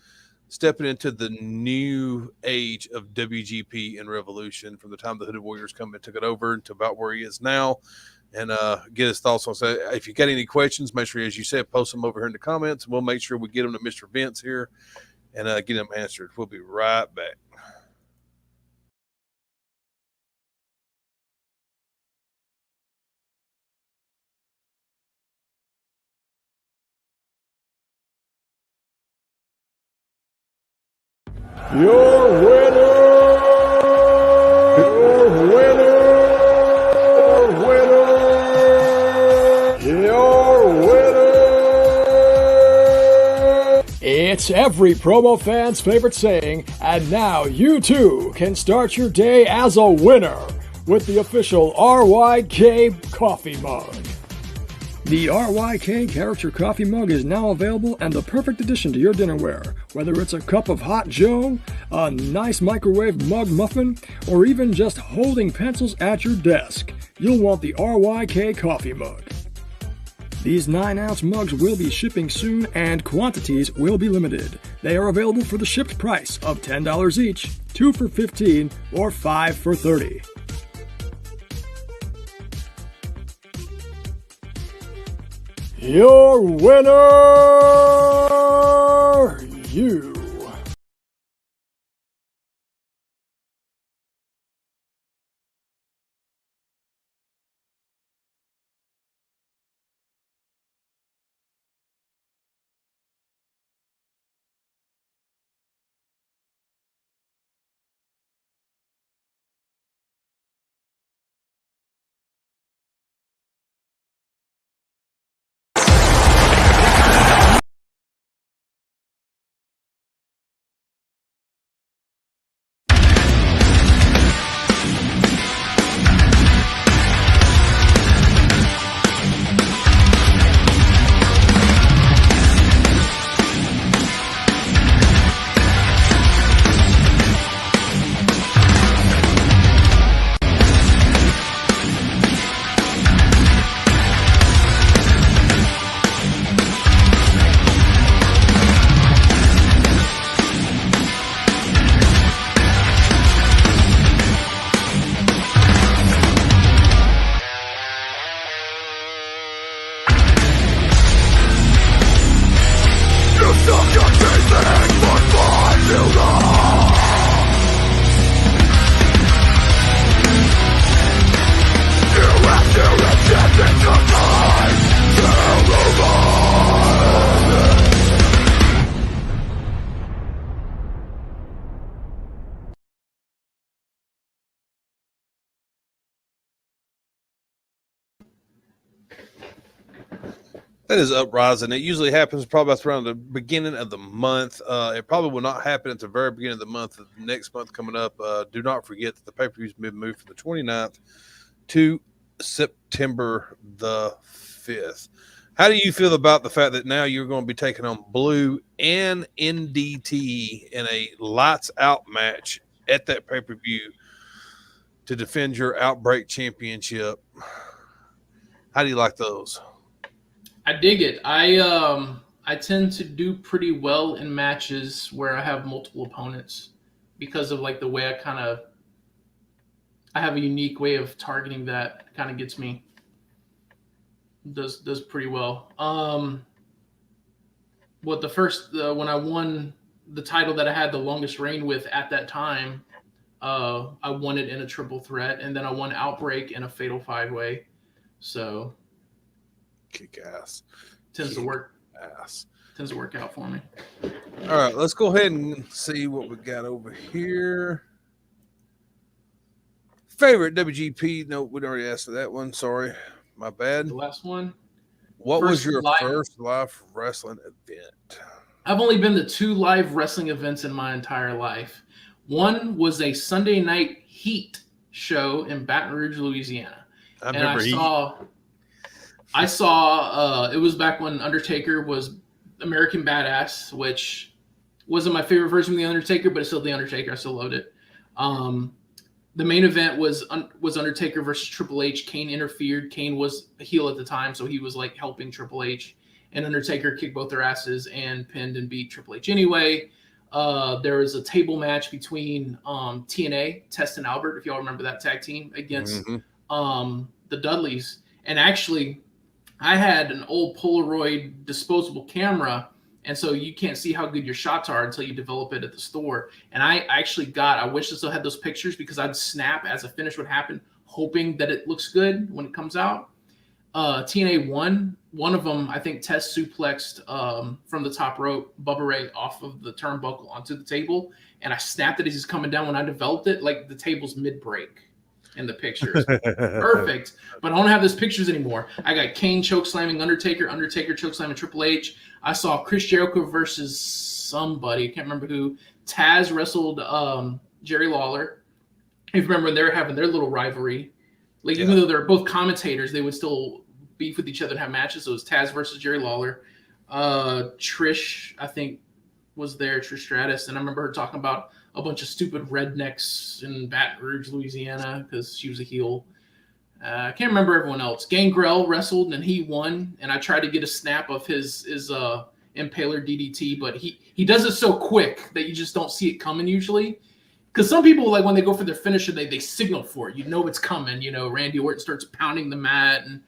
Speaker 5: stepping into the new age of WGP and Revolution from the time the Hooded Warriors come and took it over to about where he is now, and get his thoughts on that. If you got any questions, make sure, as you said, post them over here in the comments. We'll make sure we get them to Mr. Vince here and get them answered. We'll be right back.
Speaker 3: Your winner, It's every promo fan's favorite saying, and now you too can start your day as a winner with the official RYK coffee mug. The RYK character coffee mug is now available and the perfect addition to your dinnerware. Whether it's a cup of hot joe, a nice microwave mug muffin, or even just holding pencils at your desk, you'll want the RYK coffee mug. These 9-ounce mugs will be shipping soon and quantities will be limited. They are available for the shipped price of $10 each, 2 for $15 or 5 for $30. Your winner, you.
Speaker 5: That is Uprising. It usually happens probably about around the beginning of the month. It probably will not happen at the very beginning of the month. The next month coming up, do not forget that the pay-per-view has been moved from the 29th to September the 5th. How do you feel about the fact that now you're going to be taking on Blue and NDT in a lights-out match at that pay-per-view to defend your Outbreak Championship? How do you like those?
Speaker 6: I dig it. I tend to do pretty well in matches where I have multiple opponents because of like the way I have a unique way of targeting that kind of gets me does pretty well. When I won the title that I had the longest reign with at that time, I won it in a triple threat, and then I won Outbreak in a fatal 5-way. So
Speaker 5: kick ass.
Speaker 6: Tends to work out for me.
Speaker 5: All right, let's go ahead and see what we got over here. Favorite WGP? No, we already asked that one. Sorry, my bad.
Speaker 6: The last one.
Speaker 5: What was your first live wrestling event?
Speaker 6: I've only been to 2 live wrestling events in my entire life. One was a Sunday night Heat show in Baton Rouge, Louisiana. I saw it was back when Undertaker was American Badass, which wasn't my favorite version of The Undertaker, but it's still The Undertaker. I still loved it. The main event was Undertaker versus Triple H. Kane interfered. Kane was a heel at the time, so he was like helping Triple H. And Undertaker kicked both their asses and pinned and beat Triple H anyway. There was a table match between TNA, Test and Albert, if y'all remember that tag team, against the Dudleys. And actually, I had an old Polaroid disposable camera, and so you can't see how good your shots are until you develop it at the store. And I wish I still had those pictures because I'd snap as a finish would happen, hoping that it looks good when it comes out. TNA won. One of them, I think, Test suplexed from the top rope Bubba Ray off of the turnbuckle onto the table, and I snapped it as he's coming down. When I developed it, like the table's mid-break in the pictures. Perfect. But I don't have those pictures anymore. I got Kane chokeslamming Undertaker, Undertaker chokeslamming Triple H. I saw Chris Jericho versus somebody. I can't remember who. Taz wrestled Jerry Lawler. If you remember, they were having their little rivalry. Like, even though they're both commentators, they would still beef with each other and have matches. So it was Taz versus Jerry Lawler. Trish, I think, was there, Trish Stratus. And I remember her talking about a bunch of stupid rednecks in Baton Rouge, Louisiana, because she was a heel. I can't remember everyone else. Gangrel wrestled, and he won. And I tried to get a snap of his Impaler DDT, but he does it so quick that you just don't see it coming usually. Because some people, like, when they go for their finisher, they signal for it. You know it's coming. You know, Randy Orton starts pounding the mat, and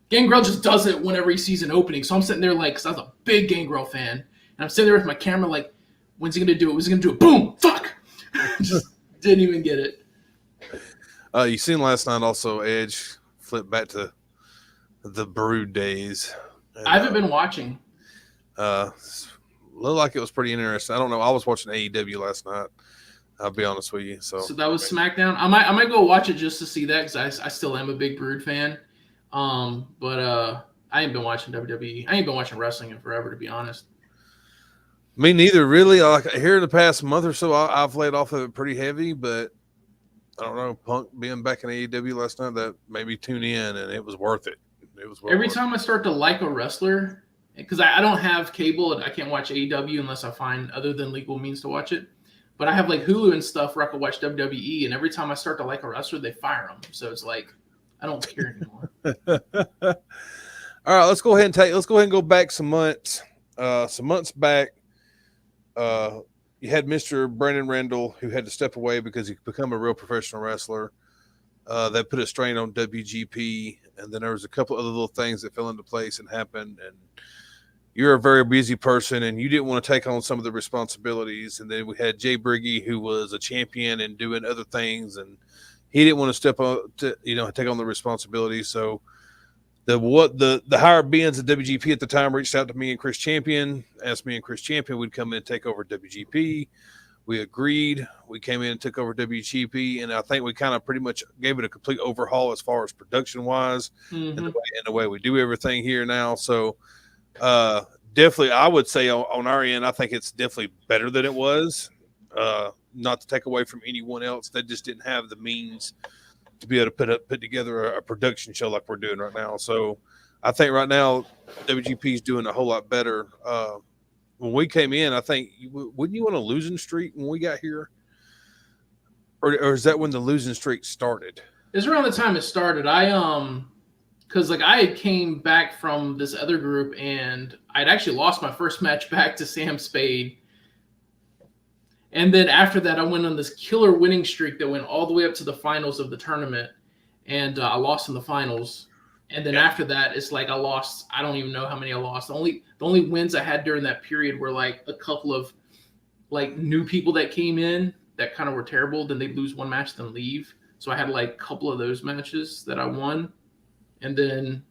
Speaker 6: Gangrel just does it whenever he sees an opening. So I'm sitting there, like, because I was a big Gangrel fan, and I'm sitting there with my camera, like, when's he going to do it? When's he going to do it? Boom! Fuck! Just didn't even get it.
Speaker 5: You seen last night also Edge flip back to the Brood days. And,
Speaker 6: I haven't been watching.
Speaker 5: Looked like it was pretty interesting. I don't know. I was watching AEW last night. I'll be honest with you. So
Speaker 6: that was SmackDown. I might go watch it just to see that because I still am a big Brood fan. But I ain't been watching WWE. I ain't been watching wrestling in forever, to be honest.
Speaker 5: Me neither, really. Like here in the past month or so, I've laid off of it pretty heavy. But I don't know, Punk being back in AEW last night, that made me tune in, and it was worth it. It was
Speaker 6: every time I start to like a wrestler, because I don't have cable and I can't watch AEW unless I find other than legal means to watch it. But I have like Hulu and stuff where I can watch WWE, and every time I start to like a wrestler, they fire them. So it's like I don't care anymore.
Speaker 5: All right, let's go ahead and go back some months. Some months back, you had Mr. Brandon Randall, who had to step away because he could become a real professional wrestler. That put a strain on WGP, and then there was a couple other little things that fell into place and happened. And you're a very busy person, and you didn't want to take on some of the responsibilities. And then we had Jay Briggy, who was a champion and doing other things, and he didn't want to step up to take on the responsibilities. So the higher beings at WGP at the time reached out to me and Chris Champion, asked me and Chris Champion would come in and take over WGP. We agreed. We came in and took over WGP, and I think we kind of pretty much gave it a complete overhaul as far as production wise and the way we do everything here now. So Definitely, I would say on our end, I think it's definitely better than it was. Not to take away from anyone else that just didn't have the means to be able to put together a production show like we're doing right now. So I think right now WGP is doing a whole lot better. When we came in, I think wouldn't you want a losing streak when we got here, or is that when the losing streak started?
Speaker 6: It's around the time it started. Because like I had came back from this other group and I'd actually lost my first match back to Sam Spade. And then after that, I went on this killer winning streak that went all the way up to the finals of the tournament, and I lost in the finals. And then after that, it's like I lost. I don't even know how many I lost. The only wins I had during that period were like a couple of like new people that came in that kind of were terrible. Then they'd lose one match, then leave. So I had like a couple of those matches that I won, and then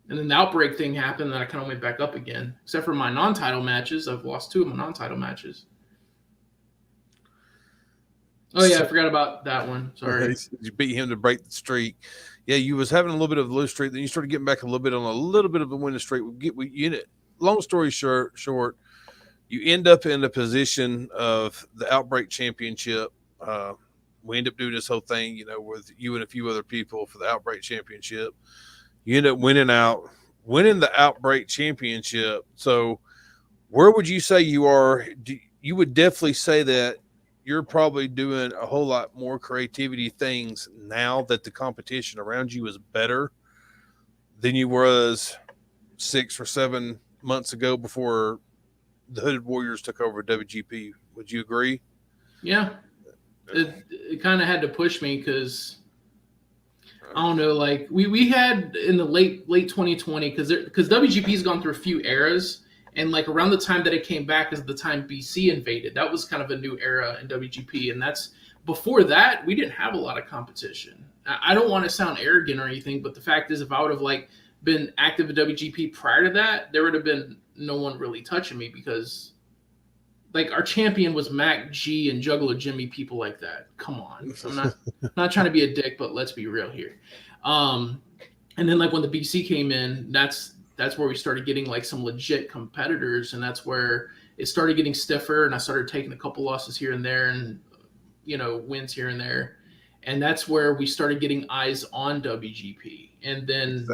Speaker 6: the outbreak thing happened, and I kind of went back up again. Except for my non-title matches, I've lost 2 of my non-title matches. Oh yeah, I forgot about that one. Sorry.
Speaker 5: You beat him to break the streak. Yeah, you was having a little bit of a loose streak, then you started getting back a little bit on a little bit of a winning streak. Long story short, you end up in the position of the Outbreak Championship. We end up doing this whole thing, with you and a few other people for the Outbreak Championship. You end up winning the Outbreak Championship. So where would you say you are? You would definitely say that you're probably doing a whole lot more creativity things now that the competition around you is better than you was 6 or 7 months ago before the Hooded Warriors took over WGP. Would you agree?
Speaker 6: Yeah. It kind of had to push me because I don't know, like we had in the late 2020 because WGP's gone through a few eras. And like around the time that it came back is the time BC invaded. That was kind of a new era in WGP. And that's before that, we didn't have a lot of competition. I don't want to sound arrogant or anything, but the fact is if I would have like been active in WGP prior to that, there would have been no one really touching me because like our champion was Mac G and Juggler Jimmy, people like that. Come on. So I'm not trying to be a dick, but let's be real here. And then like when the BC came in, that's where we started getting like some legit competitors, and that's where it started getting stiffer, and I started taking a couple losses here and there and, wins here and there. And that's where we started getting eyes on WGP. And then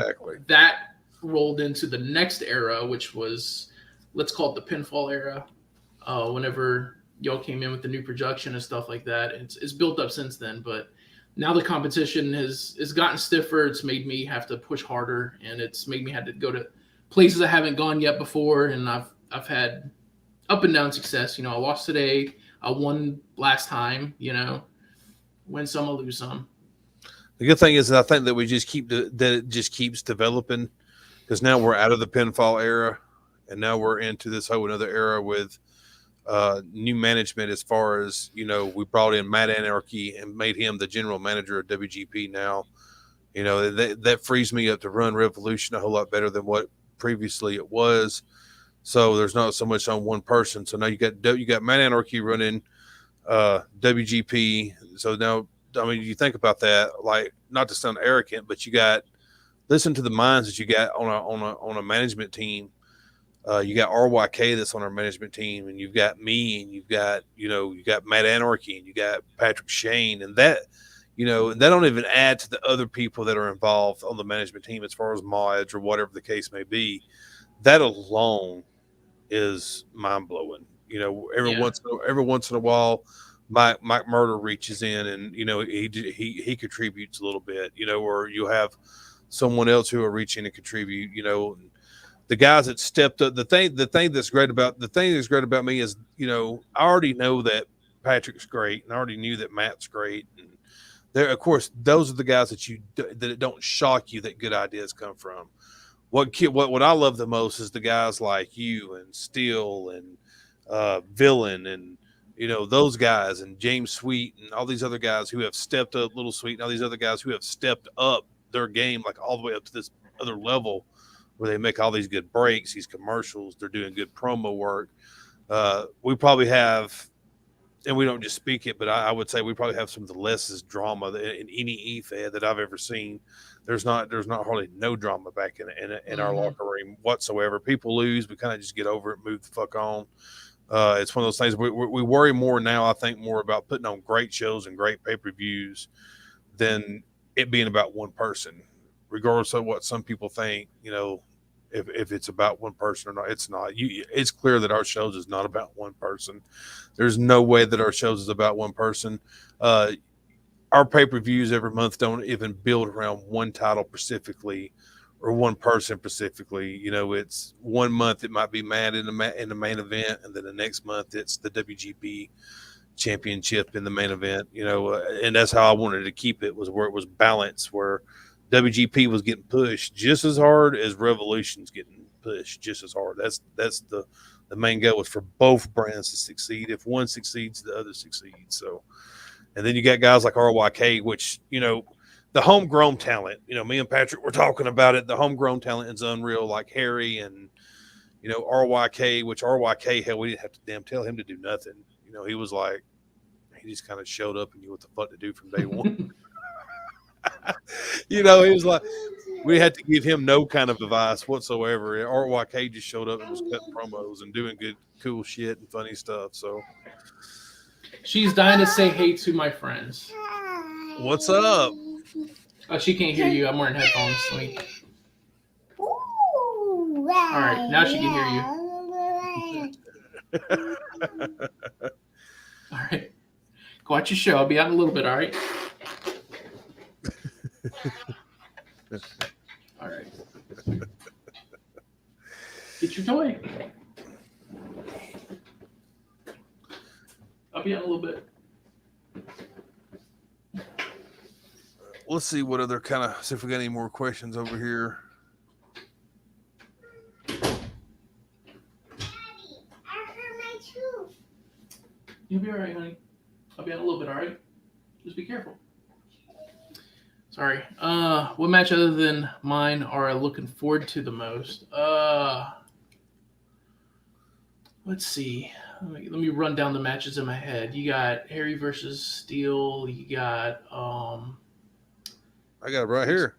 Speaker 6: that rolled into the next era, which was, let's call it the pinfall era. Whenever y'all came in with the new production and stuff like that, it's built up since then, but now the competition has gotten stiffer. It's made me have to push harder, and it's made me have to go to places I haven't gone yet before. And I've had up and down success. I lost today. I won last time. Win some, I'll lose some.
Speaker 5: The good thing is that I think that it just keeps developing because now we're out of the pinfall era, and now we're into this whole another era with new management as far as, we brought in Matt Anarchy and made him the general manager of WGP now. That frees me up to run Revolution a whole lot better than what previously it was. So there's not so much on one person. So now you got Matt Anarchy running WGP. So now, you think about that, like, not to sound arrogant, but listen to the minds that you got on a management team. You got RYK that's on our management team, and you've got me, and you've got Matt Anarchy, and you got Patrick Shane, and that don't even add to the other people that are involved on the management team as far as mods or whatever the case may be. That alone is mind blowing. Every once in a while, Mike Murder reaches in, and he contributes a little bit. Or you'll have someone else who will reach in and contribute. The guys that stepped up, the thing that's great about me is, I already know that Patrick's great, and I already knew that Matt's great. And there, of course, those are the guys that it don't shock you that good ideas come from. What I love the most is the guys like you and Steele and Villain and those guys, and James Sweet and all these other guys who have stepped up, Little Sweet, and all these other guys who have stepped up their game like all the way up to this other level, where they make all these good breaks, these commercials, they're doing good promo work. We probably have and we don't just speak it, but I would say we probably have some of the lessest drama in any E-Fed that I've ever seen. There's not hardly no drama back in our locker room whatsoever. People lose, we kind of just get over it, move the fuck on. It's one of those things we worry more now. I think more about putting on great shows and great pay-per-views than it being about one person, regardless of what some people think. If it's about one person or not, it's not. It's clear that our shows is not about one person. There's no way that our shows is about one person. Our pay-per-views every month don't even build around one title specifically or one person specifically. It's 1 month it might be Matt in the main event, and then the next month it's the WGP championship in the main event. And that's how I wanted to keep it, was where it was balanced, where WGP was getting pushed just as hard as Revolution's getting pushed just as hard. That's the main goal, is for both brands to succeed. If one succeeds, the other succeeds. So, and then you got guys like RYK, which, the homegrown talent, me and Patrick were talking about it. The homegrown talent is unreal, like Harry and, RYK, which RYK, hell, we didn't have to damn tell him to do nothing. He was like, he just kind of showed up and knew what the fuck to do from day one. He was like, we had to give him no kind of advice whatsoever. RYK just showed up and was cutting promos and doing good, cool shit and funny stuff. So
Speaker 6: she's dying to say hey to my friends.
Speaker 5: What's up?
Speaker 6: Oh, she can't hear you. I'm wearing headphones. All right, now she can hear you. All right, go watch your show. I'll be out in a little bit. All right. All right. Get your toy. I'll be out in a little bit.
Speaker 5: Let's see what other see if we got any more questions over here.
Speaker 6: You'll be all right, honey. I'll be out in a little bit, all right? Just be careful. Sorry. What match other than mine are I looking forward to the most? Let's see. Let me run down the matches in my head. You got Harry versus Steel. You got
Speaker 5: I got it right here.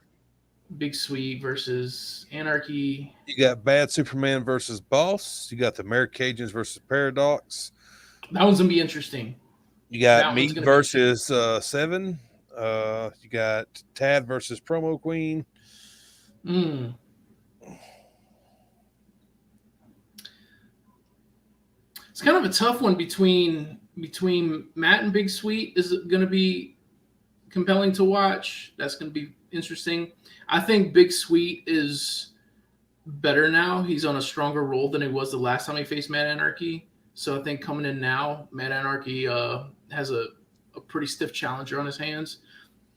Speaker 6: Big Sweet versus Anarchy.
Speaker 5: You got Bad Superman versus Boss. You got the Americagens versus Paradox.
Speaker 6: That one's gonna be interesting.
Speaker 5: You got Meat versus Seven. You got Tad versus Promo Queen.
Speaker 6: It's kind of a tough one between Matt and Big Sweet. Is it going to be compelling to watch? That's going to be interesting. I think Big Sweet is better now. He's on a stronger role than he was the last time he faced Matt Anarchy. So I think coming in now, Matt Anarchy has a pretty stiff challenger on his hands.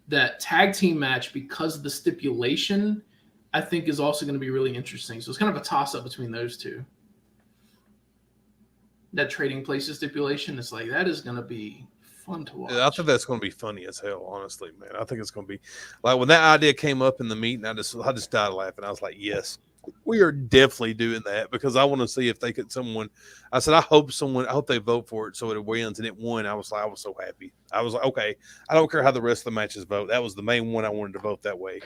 Speaker 6: That tag team match, because of the stipulation, I think is also going to be really interesting. So it's kind of a toss-up between those two. That trading places stipulation, it's like, that is going to be fun to watch.
Speaker 5: Yeah, I think that's going to be funny as hell, honestly, man. I think it's going to be like, when that idea came up in the meeting, I just died laughing. I was like, yes, we are definitely doing that, because I want to see if they could I said, I hope they vote for it so it wins, and it won. I was so happy. I was like, okay, I don't care how the rest of the matches vote. That was the main one I wanted to vote that way.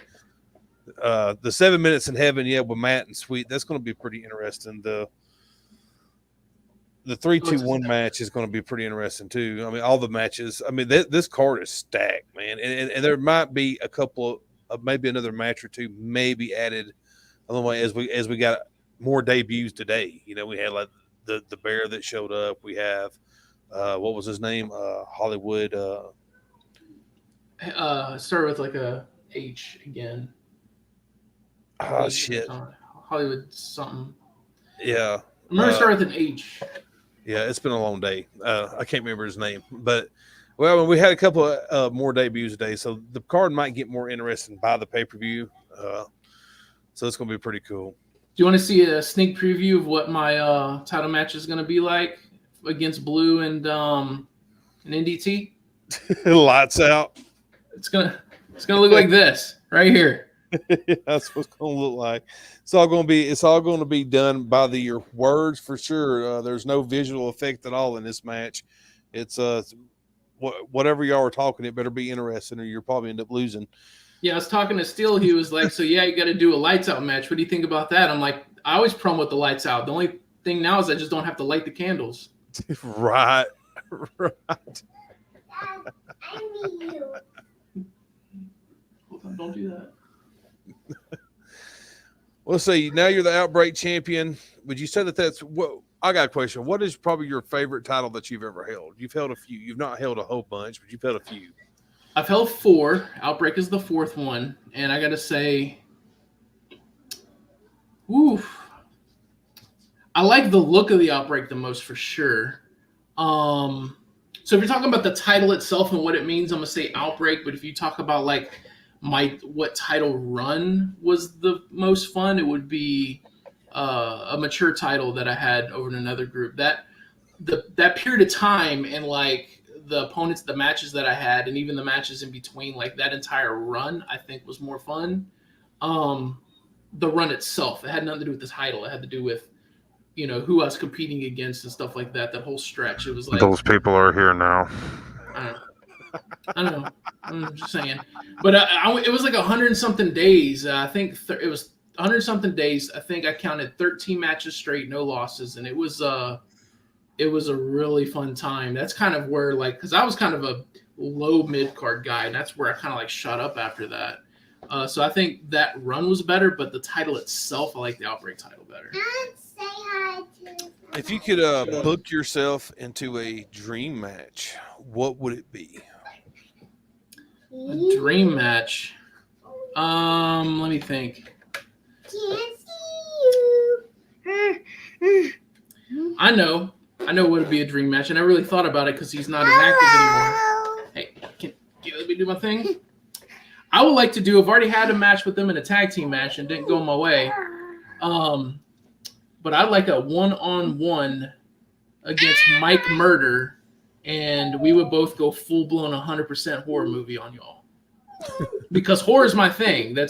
Speaker 5: The 7 minutes in heaven, with Matt and Sweet, that's going to be pretty interesting. The 3-2-1 match is going to be pretty interesting too. I mean, all the matches. I mean, this card is stacked, man, and there might be a couple of maybe another match or two maybe added along the way as we got more debuts today. We had like the bear that showed up. We have what was his name? Hollywood.
Speaker 6: Start with like a H again.
Speaker 5: Oh shit.
Speaker 6: Hollywood something.
Speaker 5: Yeah.
Speaker 6: Remember, start with an H.
Speaker 5: Yeah, it's been a long day. I can't remember his name, but we had a couple of more debuts today, so the card might get more interesting by the pay-per-view. So it's going to be pretty cool.
Speaker 6: Do you want to see a sneak preview of what my title match is going to be like against Blue and NDT?
Speaker 5: Lights out.
Speaker 6: It's gonna look like this right here.
Speaker 5: That's what it's going to look like. It's all going to be done by your words for sure. There's no visual effect at all in this match. It's whatever y'all were talking, it better be interesting, or you'll probably end up losing.
Speaker 6: Yeah, I was talking to Steele. He was like, "So yeah, you got to do a lights out match. What do you think about that?" I'm like, "I always promote the lights out. The only thing now is I just don't have to light the candles."
Speaker 5: Right.
Speaker 6: Hold on, don't do that.
Speaker 5: Well, see, now you're the Outbreak champion. Would you say that that's what? I got a question. What is probably your favorite title that you've ever held? You've held a few. You've not held a whole bunch, but you've held a few.
Speaker 6: I've held 4. Outbreak is the 4th one, and I got to say, I like the look of the Outbreak the most for sure. So if you're talking about the title itself and what it means, I'm gonna say Outbreak. But if you talk about like what title run was the most fun, it would be a mature title that I had over in another group. That period of time and like the opponents, the matches that I had, and even the matches in between, like that entire run, I think was more fun. The run itself, it had nothing to do with the title. It had to do with, who I was competing against and stuff like that. That whole stretch, it was like
Speaker 5: Those people are here now.
Speaker 6: I don't know. I'm just saying. But it was like 100 and something days. I think it was 100 and something days. I think I counted 13 matches straight, no losses, and it was a really fun time. That's kind of where, like, because I was kind of a low mid card guy, and that's where I kind of like shot up after that. So I think that run was better, but the title itself, I like the Outbreak title better.
Speaker 8: Say hi to.
Speaker 5: If you could book yourself into a dream match, what would it be?
Speaker 6: A dream match. Let me think.
Speaker 8: Can't see you.
Speaker 6: I know what would be a dream match, and I really thought about it because he's not as active anymore. Hey, let me do my thing. I would like to do. I've already had a match with them in a tag team match and didn't go my way. But I'd like a 1-on-1 against Mike Murder, and we would both go full blown 100% horror movie on y'all. Because horror is my thing. I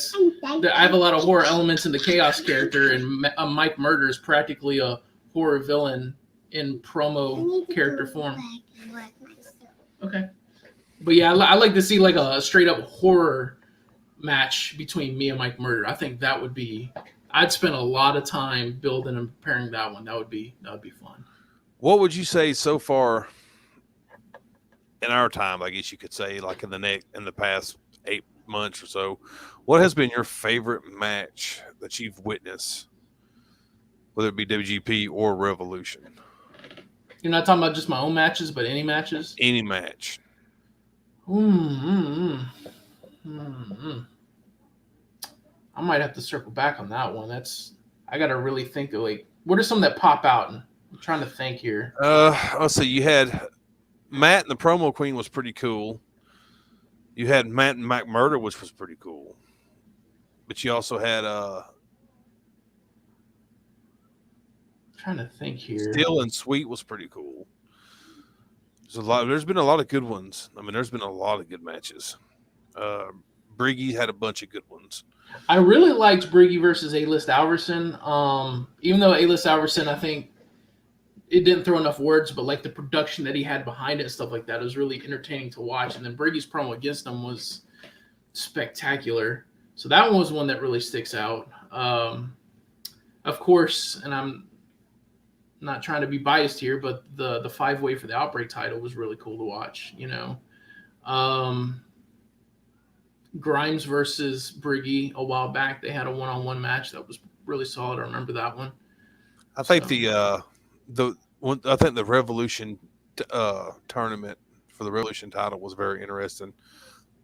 Speaker 6: have a lot of horror elements in the Chaos character, and Mike Murder is practically a horror villain in promo character form. Okay. But yeah, I like to see like a straight up horror match between me and Mike Murder. I think that would be. I'd spend a lot of time building and preparing that one. That would be fun.
Speaker 5: What would you say so far in our time? I guess you could say, like in the past 8 months or so, what has been your favorite match that you've witnessed, whether it be WGP or Revolution?
Speaker 6: You're not talking about just my own matches, but any matches?
Speaker 5: Any match.
Speaker 6: I might have to circle back on that one. I got to really think of like, what are some that pop out? I'm trying to think here.
Speaker 5: Let's see. You had Matt and the Promo Queen was pretty cool. You had Matt and Mike Murder, which was pretty cool. But you also had
Speaker 6: trying to think here.
Speaker 5: Still and Sweet was pretty cool. There's been a lot of good ones. I mean, there's been a lot of good matches. Briggy had a bunch of good ones.
Speaker 6: I really liked Briggy versus A-List Alverson. Even though A-List Alverson, I think it didn't throw enough words, but like the production that he had behind it and stuff like that was really entertaining to watch. And then Briggy's promo against him was spectacular. So that one was one that really sticks out. Of course, and I'm not trying to be biased here, but the 5-way for the Outbreak title was really cool to watch, Grimes versus Briggy a while back. They had a 1-on-1 match that was really solid. I remember that one.
Speaker 5: I think the Revolution tournament for the Revolution title was very interesting.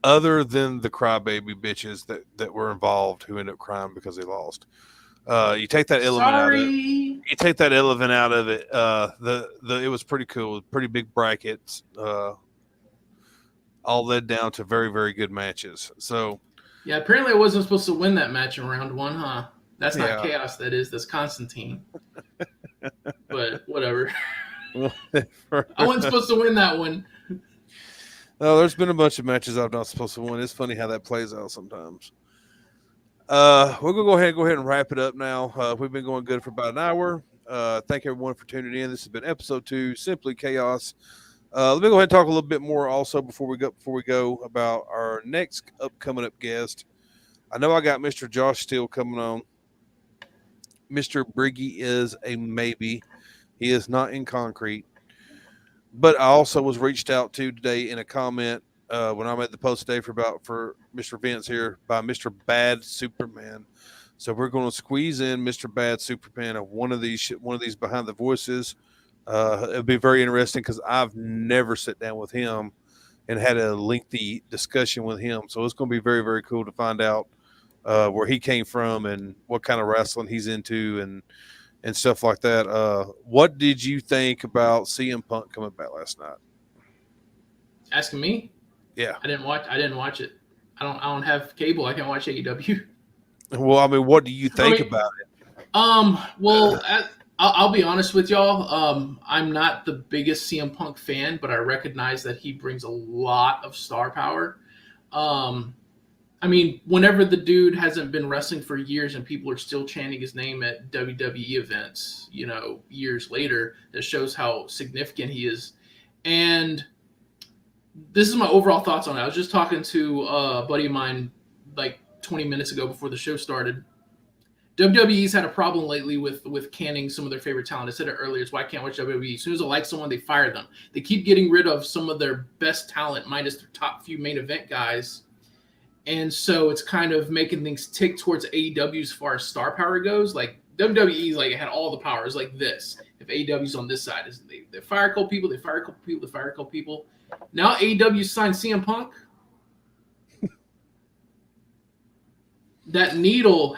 Speaker 5: Other than the crybaby bitches that were involved who ended up crying because they lost. You take that element out of it. You take that element out of it. It was pretty cool. Pretty big brackets. All led down to very, very good matches. So
Speaker 6: yeah, apparently I wasn't supposed to win that match in round 1, huh? That's not Chaos. That's Constantine. But whatever. I wasn't supposed to win that one.
Speaker 5: No, there's been a bunch of matches I'm not supposed to win. It's funny how that plays out sometimes. We're gonna go ahead and wrap it up now. We've been going good for about an hour. Thank everyone for tuning in. This has been episode 2, Simply Chaos. Let me go ahead and talk a little bit more also before we go about our next coming up guest. I know I got Mr. Josh Steele coming on. Mr. Briggy is a maybe. He is not in concrete. But I also was reached out to today in a comment when I made the post today for Mr. Vince here by Mr. Bad Superman. So we're going to squeeze in Mr. Bad Superman of one of these behind the voices. It'll be very interesting because I've never sat down with him and had a lengthy discussion with him. So it's going to be very, very cool to find out where he came from and what kind of wrestling he's into and stuff like that. What did you think about CM Punk coming back last night?
Speaker 6: Asking me?
Speaker 5: Yeah.
Speaker 6: I didn't watch it. I don't have cable. I can't watch AEW.
Speaker 5: Well, I mean, what do you think about it?
Speaker 6: Well, I'll be honest with y'all. I'm not the biggest CM Punk fan, but I recognize that he brings a lot of star power. I mean, whenever the dude hasn't been wrestling for years and people are still chanting his name at WWE events, years later, that shows how significant he is. And this is my overall thoughts on it. I was just talking to a buddy of mine like 20 minutes ago before the show started. WWE's had a problem lately with canning some of their favorite talent. I said it earlier. It's why I can't watch WWE. As soon as I like someone, they fire them. They keep getting rid of some of their best talent minus their top few main event guys. And so it's kind of making things tick towards AEW as far as star power goes. Like WWE's like had all the powers like this. If AEW's on this side, they fire a couple people, they fire a couple people, they fire a couple people. Now AEW signed CM Punk. That needle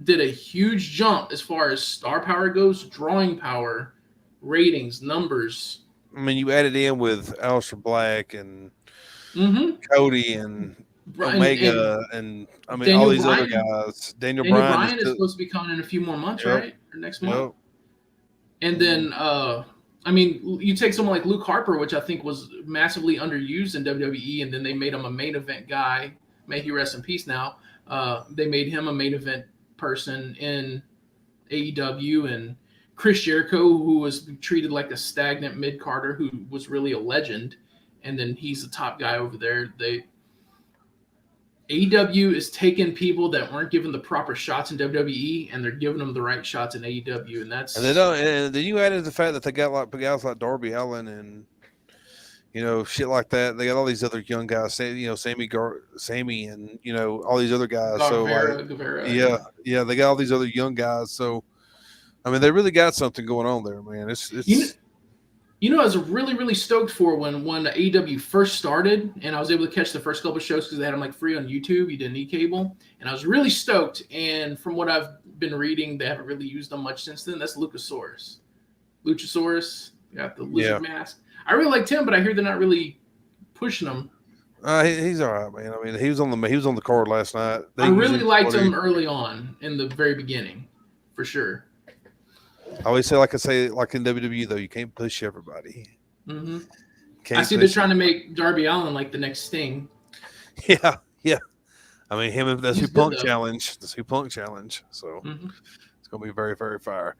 Speaker 6: did a huge jump as far as star power goes, drawing power, ratings, numbers.
Speaker 5: I mean, you added in with Aleister Black and Cody and Omega and I mean
Speaker 6: Daniel
Speaker 5: all these
Speaker 6: Bryan,
Speaker 5: other guys. Daniel
Speaker 6: Bryan
Speaker 5: is
Speaker 6: supposed to be coming in a few more months,
Speaker 5: Yep.
Speaker 6: right? Or next month. And then I mean, you take someone like Luke Harper, which I think was massively underused in WWE, and then they made him a main event guy. May he rest in peace now. They made him a main event person in AEW, and Chris Jericho, who was treated like a stagnant mid-carder who was really a legend, and then he's the top guy over there. AEW is taking people that weren't given the proper shots in WWE, and they're giving them the right shots in AEW, and that's.
Speaker 5: And they don't. And then you added the fact that they got like guys like Darby Allin and shit like that. They got all these other young guys, Sammy and all these other guys.
Speaker 6: Guevara.
Speaker 5: Yeah, they got all these other young guys. So, I mean, they really got something going on there, man. It's.
Speaker 6: I was really, really stoked for when AEW first started, and I was able to catch the first couple of shows because they had them like free on YouTube. You didn't need cable, and I was really stoked. And from what I've been reading, they haven't really used them much since then. That's Luchasaurus, got the lizard mask. I really liked him, but I hear they're not really pushing him.
Speaker 5: He's all right, man. I mean, he was on the card last night.
Speaker 6: I really liked him early on in the very beginning, for sure.
Speaker 5: I always say, like in WWE though, you can't push everybody.
Speaker 6: Mm-hmm. I see they're trying to make Darby Allin like the next Sting.
Speaker 5: Yeah. I mean, that's who Punk challenge. So it's gonna be very, very fire.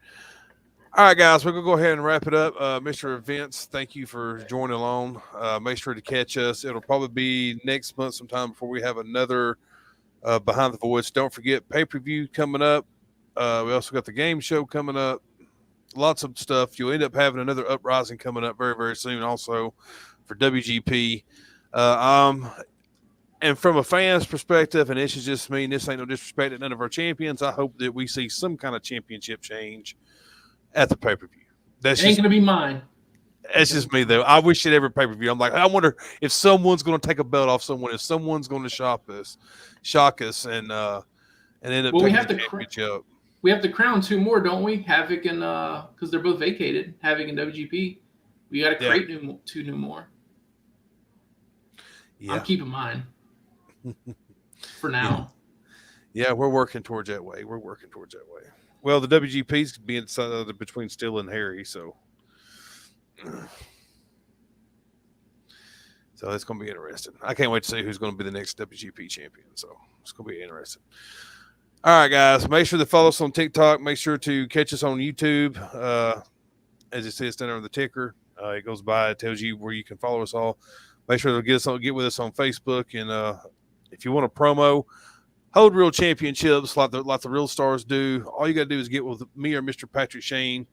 Speaker 5: All right, guys, we're going to go ahead and wrap it up. Mr. Vince, thank you for joining along. Make sure to catch us. It'll probably be next month sometime before we have another Behind the Voice. Don't forget pay-per-view coming up. We also got the game show coming up. Lots of stuff. You'll end up having another Uprising coming up very, very soon also for WGP. And from a fan's perspective, and this is just me, and this ain't no disrespect to none of our champions, I hope that we see some kind of championship change at the payper-view.
Speaker 6: It ain't gonna be mine.
Speaker 5: That's just me though. I wish it every pay-per-view. I'm like, I wonder if someone's gonna take a belt off someone, if someone's gonna shock us, and end up taking the championship.
Speaker 6: We have to crown two more, don't we? Havoc and because they're both vacated. Havoc and WGP. We got to create two new more. Yeah. I'm keeping mine for now.
Speaker 5: Yeah, we're working towards that way. Well, the WGP's being between Steele and Harry, so it's going to be interesting. I can't wait to see who's going to be the next WGP champion. So it's going to be interesting. All right, guys, make sure to follow us on TikTok. Make sure to catch us on YouTube, as it says down there on the ticker. It goes by. It tells you where you can follow us all. Make sure to get with us on Facebook. And if you want a promo, hold real championships like the real stars do. All you got to do is get with me or Mr. Patrick Shane,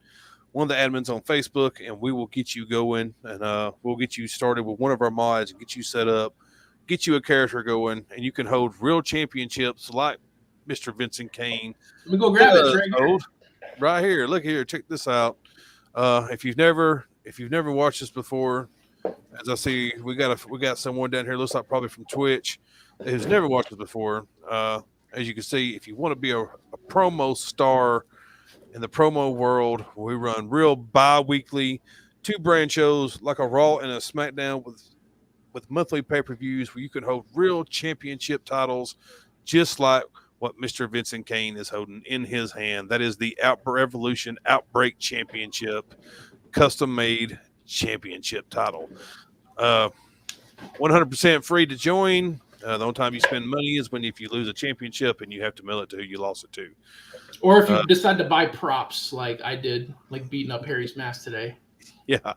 Speaker 5: one of the admins on Facebook, and we will get you going. And we'll get you started with one of our mods and get you set up, get you a character going, and you can hold real championships like Mr. Vincent Kane.
Speaker 6: Let me go grab it
Speaker 5: right here. Look here. Check this out. If you've never watched this before, as I see, we got someone down here. Looks like probably from Twitch who's never watched this before. As you can see, if you want to be a promo star in the promo world, we run real bi-weekly 2 brand shows like a Raw and a SmackDown with monthly pay-per-views where you can hold real championship titles just like what Mr. Vincent Kane is holding in his hand. That is the Revolution Outbreak Championship, custom-made championship title. 100% free to join. The only time you spend money is if you lose a championship and you have to mail it to who you lost it to.
Speaker 6: Or if you decide to buy props like I did, like beating up Harry's mask today.
Speaker 5: Yeah.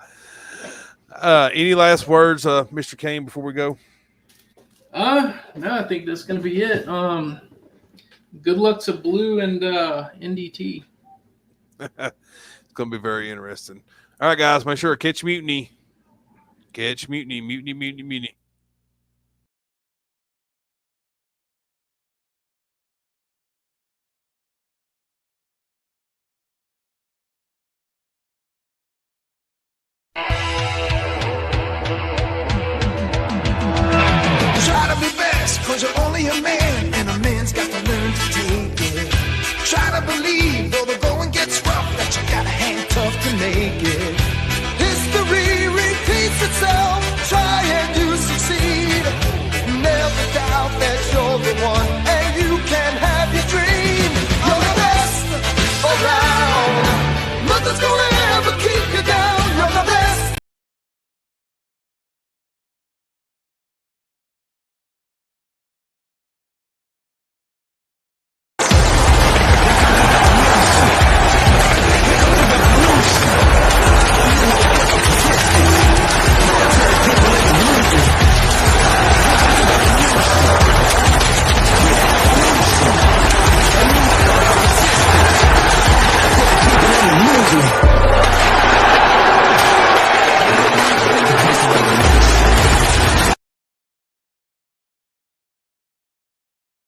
Speaker 5: Any last words, Mr. Kane, before we go?
Speaker 6: No, I think that's going to be it. Good luck to Blue and NDT.
Speaker 5: It's going to be very interesting. All right, guys, make sure to catch Mutiny. Catch Mutiny, Mutiny, Mutiny, Mutiny.
Speaker 4: Try to be best, cause you're only a man, and a man's got to learn to take it. Try to believe, though the going gets rough, that you got a hand tough to make it. History repeats itself, try and you succeed. Never doubt that you're the one